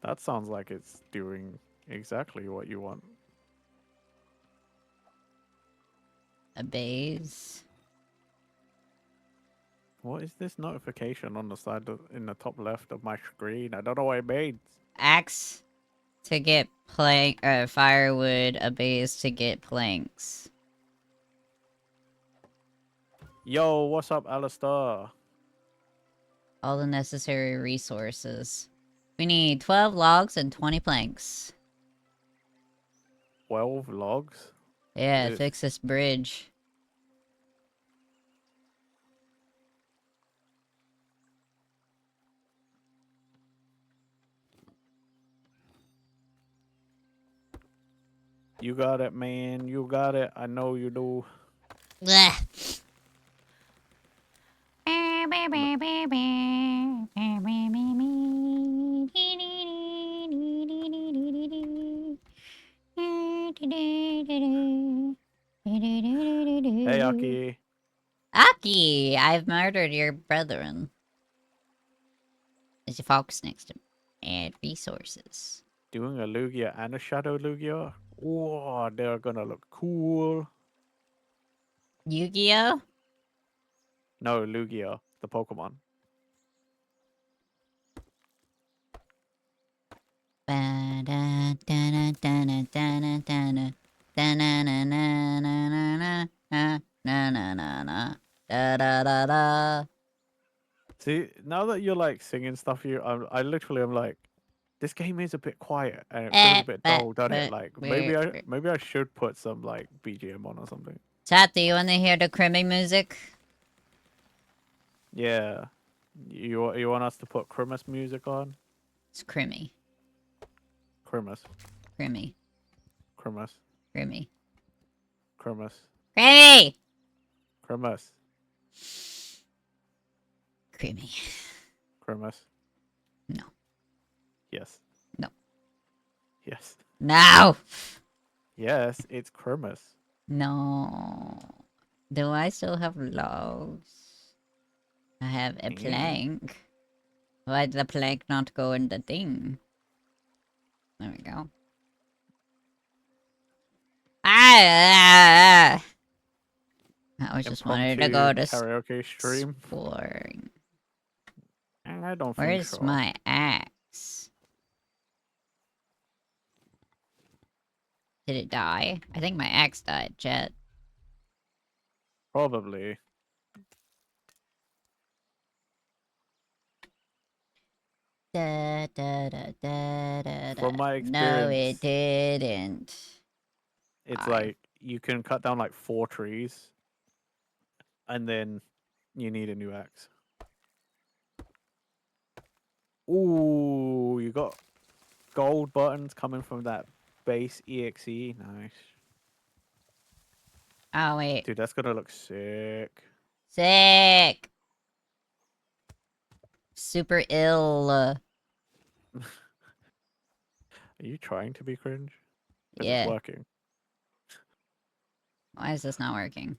That sounds like it's doing exactly what you want. A base. What is this notification on the side in the top left of my screen? I don't know what it means. Axe to get firewood. A base to get planks. Yo, what's up, Alistair? All the necessary resources. We need 12 logs and 20 planks. 12 logs? Yeah, This. fix this bridge. You got it, man. You got it. I know you do. Blech. Hey, Aki. Aki, I've murdered your brethren. There's a fox next to me. Add resources. Doing a Lugia and a Shadow Lugia? Whoa, they're gonna look cool. Yu-Gi-Oh? No, Lugia, the Pokemon. See, now that you're like singing stuff, I literally am like, this game is a bit quiet and it feels a bit dull, doesn't it? Like maybe I should put some like BGM on or something. Chat, do you want to hear the crimming music? Yeah, you want us to put Christmas music on? It's crimmy. Christmas, Crimmy. Christmas, Crimmy. Christmas, Crimmy! Christmas, Crimmy. Christmas. Yes. No. Yes. No! Yes, it's Christmas. No. Do I still have logs? I have a plank. Why did the plank not go in the thing? There we go. Ah! I was just wanted to go to karaoke stream. exploring. I don't think so. Where's my axe? Did it die? I think my axe died, Jet. Probably. Da, da, da, da, da, da. From my No, it experience, didn't. it's Alright. like you can cut down like 4 trees, and then you need a new axe. Ooh, you got gold buttons coming from that base EXE. Nice. Oh, wait. Dude, that's gonna look sick. Sick! Super ill. Are you trying to be cringe? Because it's Yeah. working. Why is this not working?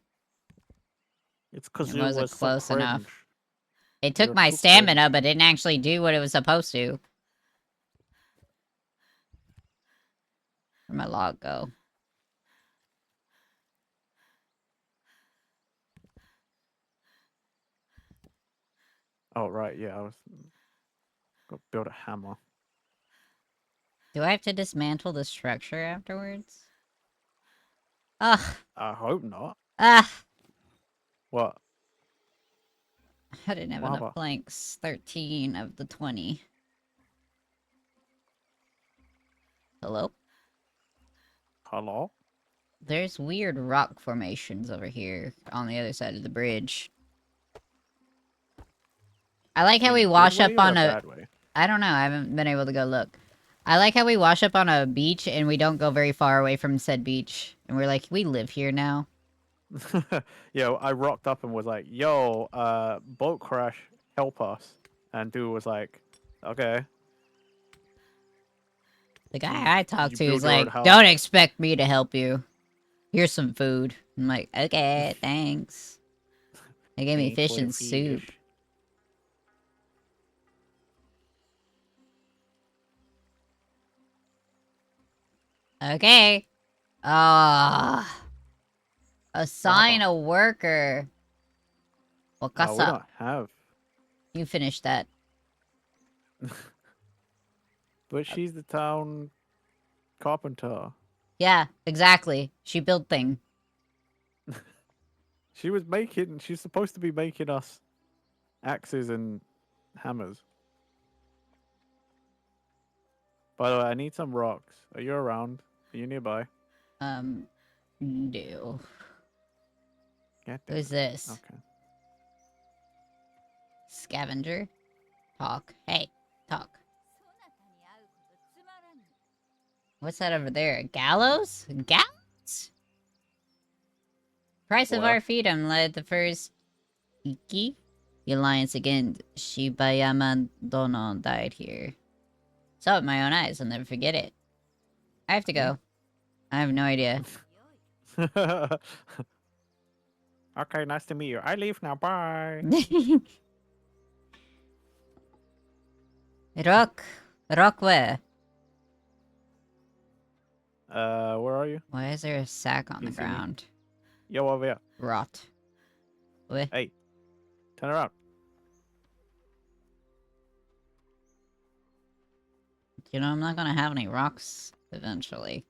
It's because It you wasn't was so close cringe. enough. It took You're my too stamina, cringe. but didn't actually do what it was supposed to. Where'd my log go? Oh, right, yeah, I was... Got to build a hammer. Do I have to dismantle the structure afterwards? Ugh. I hope not. Ah. What? I didn't have enough planks. 13 of the 20. Hello? Hello? There's weird rock formations over here on the other side of the bridge. I like how we wash up on a... bad way? I don't know. I haven't been able to go look. I like how we wash up on a beach and we don't go very far away from said beach. And we're like, we live here now. Yeah, I rocked up and was like, yo, boat crash, help us. And dude was like, okay. The guy I talked you to build is your own like, house? don't expect me to help you. Here's some food. I'm like, okay, thanks. They gave me Thanks fish for the and soup. fish. Okay. Ah. Assign a worker. We Wakasa. don't have. You finish that. But she's the town carpenter. Yeah, exactly. She built thing. She's supposed to be making us axes and hammers. By the way, I need some rocks. Are you around? Are you nearby? No. God damn Who's it. this? Okay. Scavenger? Talk. Hey, talk. What's that over there? A gallows? Gallows? Price of What? our freedom led the first Iki? The alliance against Shibayama Dono died here. Saw it with my own eyes, I'll never forget it. I have to go. I have no idea. Okay, nice to meet you. I leave now. Bye. Rock. Rock where? Where are you? Why is there a sack on You the see me? ground? Yo, over here. Rot. Where? Hey, turn around. You know, I'm not gonna have any rocks eventually.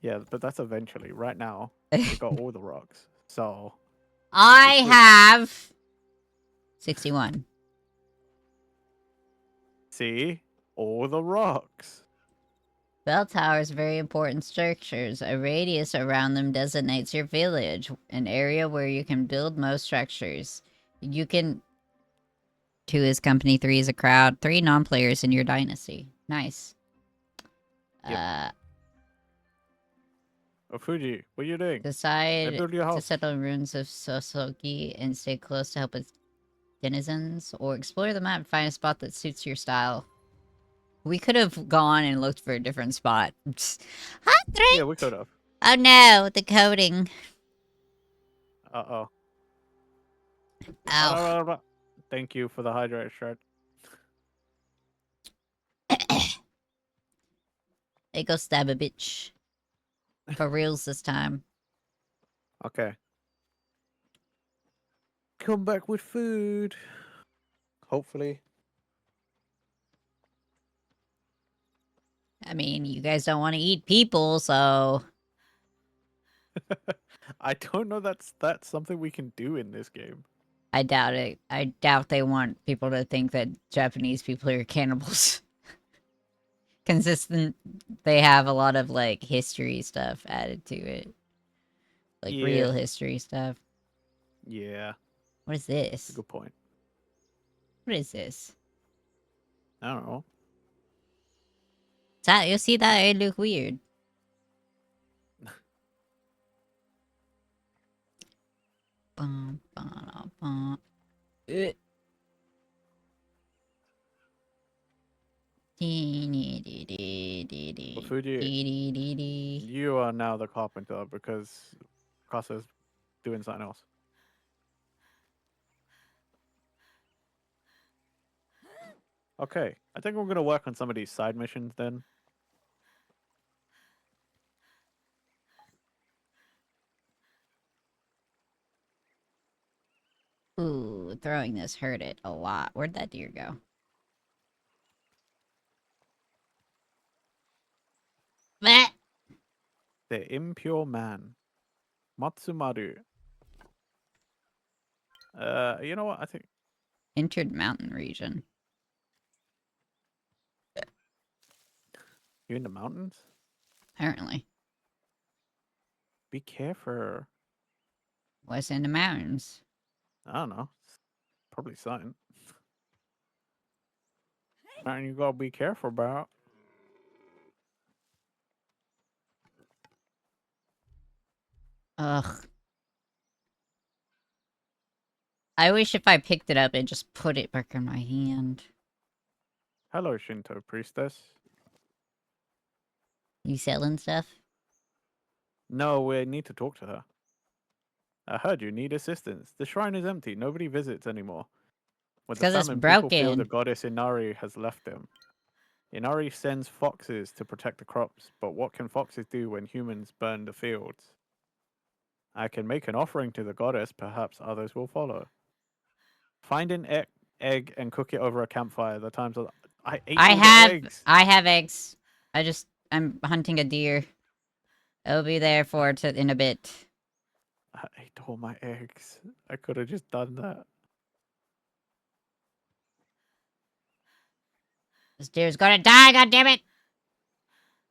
Yeah, but that's eventually. Right now, we got all the rocks. So I have 61. see, all the rocks. Bell towers are very important structures. A radius around them designates your village, an area where you can build most structures. You can... 2 is company, 3 is a crowd, 3 non-players in your dynasty. Nice. Yep. Oh, Fuji, what are you doing? Decide build your to house. settle in ruins of Sosogi and stay close to help us denizens, or explore the map and find a spot that suits your style. We could have gone and looked for a different spot. Hot drink! Yeah, we could have. Oh no, the coding. Uh-oh. Oh. Thank you for the hydrate shirt. Hey, go stab a bitch. For reals this time. Okay. Come back with food. Hopefully. I mean, you guys don't want to eat people, so... I don't know that's something we can do in this game. I doubt it. I doubt they want people to think that Japanese people are cannibals. Consistent, they have a lot of, like, history stuff added to it. Like, Yeah. real history stuff. Yeah. What is That's a this? good point. What is this? I don't know. That, you'll see that it look weird. Bum, bum, bum. What Fuji, you are now the carpenter because Kasa's doing something else. Okay, I think we're gonna work on some of these side missions then. Ooh, throwing this hurt it a lot. Where'd that deer go? Bleh! The impure man, Matsumaru. You know what? I think Entered mountain region. you're in the mountains. Apparently. Be careful. What's in the mountains? I don't know. Probably something. Something you gotta be careful about. Ugh. I wish if I picked it up and just put it back in my hand. Hello, Shinto priestess. You selling stuff? No, we need to talk to her. I heard you need assistance. The shrine is empty. Nobody visits anymore. With the 'Cause it's famine, people feel the broken. goddess Inari has left them. Inari sends foxes to protect the crops, but what can foxes do when humans burn the fields? I can make an offering to the goddess. Perhaps others will follow. Find an egg and cook it over a campfire. The times of I ate all the eggs. I have eggs. I'm hunting a deer. It'll be there in a bit. I ate all my eggs. I could have just done that. This deer's gonna die, goddammit!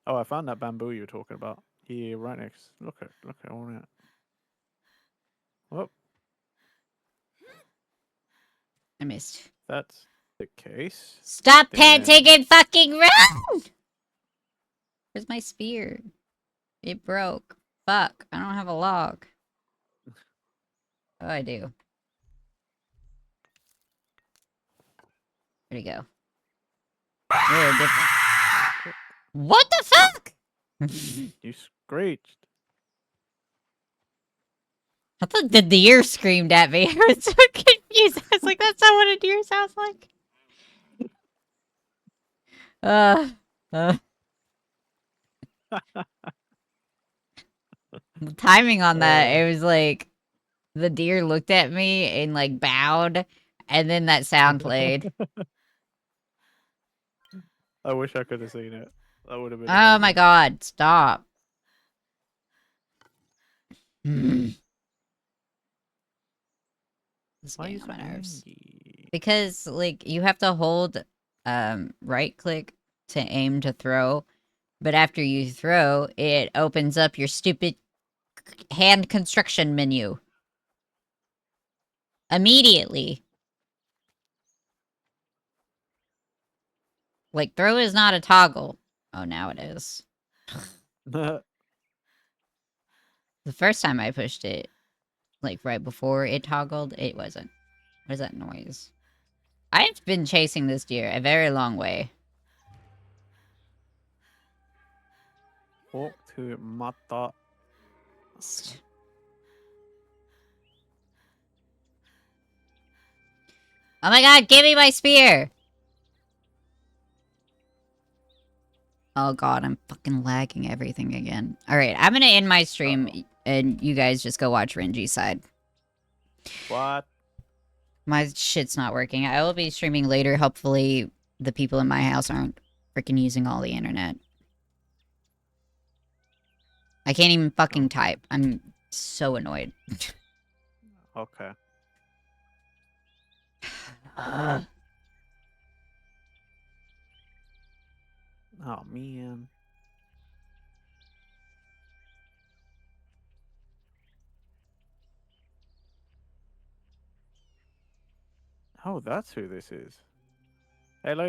Oh, I found that bamboo you were talking about. Yeah, right next. Look at all that. Oh, I missed. that's the case. Stop Then- panting and fucking run! Where's my spear? It broke. Fuck, I don't have a log. Oh, I do. Where'd he go? What the fuck? You screeched. I thought the deer screamed at me. I was so confused. I was like, that's not what a deer sounds like. The timing on that, it was like the deer looked at me and like bowed, and then that sound played. I wish I could have seen it. That would have been. Oh Amazing. my god, stop. This Why getting you on so my nerves. angry? Because like you have to hold right click to aim to throw, but after you throw, it opens up your stupid hand construction menu. Immediately. Like throw is not a toggle. Oh, now it is. The first time I pushed it, like right before it toggled, it wasn't. What is that noise? I've been chasing this deer a very long way. Walk to Mata. Oh my god, give me my spear! Oh god, I'm fucking lagging everything again. Alright, I'm gonna end my stream and you guys just go watch Renji's side. What? My shit's not working. I will be streaming later. Hopefully the people in my house aren't freaking using all the internet. I can't even fucking type. I'm so annoyed. Okay. Oh, man. Oh, that's who this is. Hey, lady.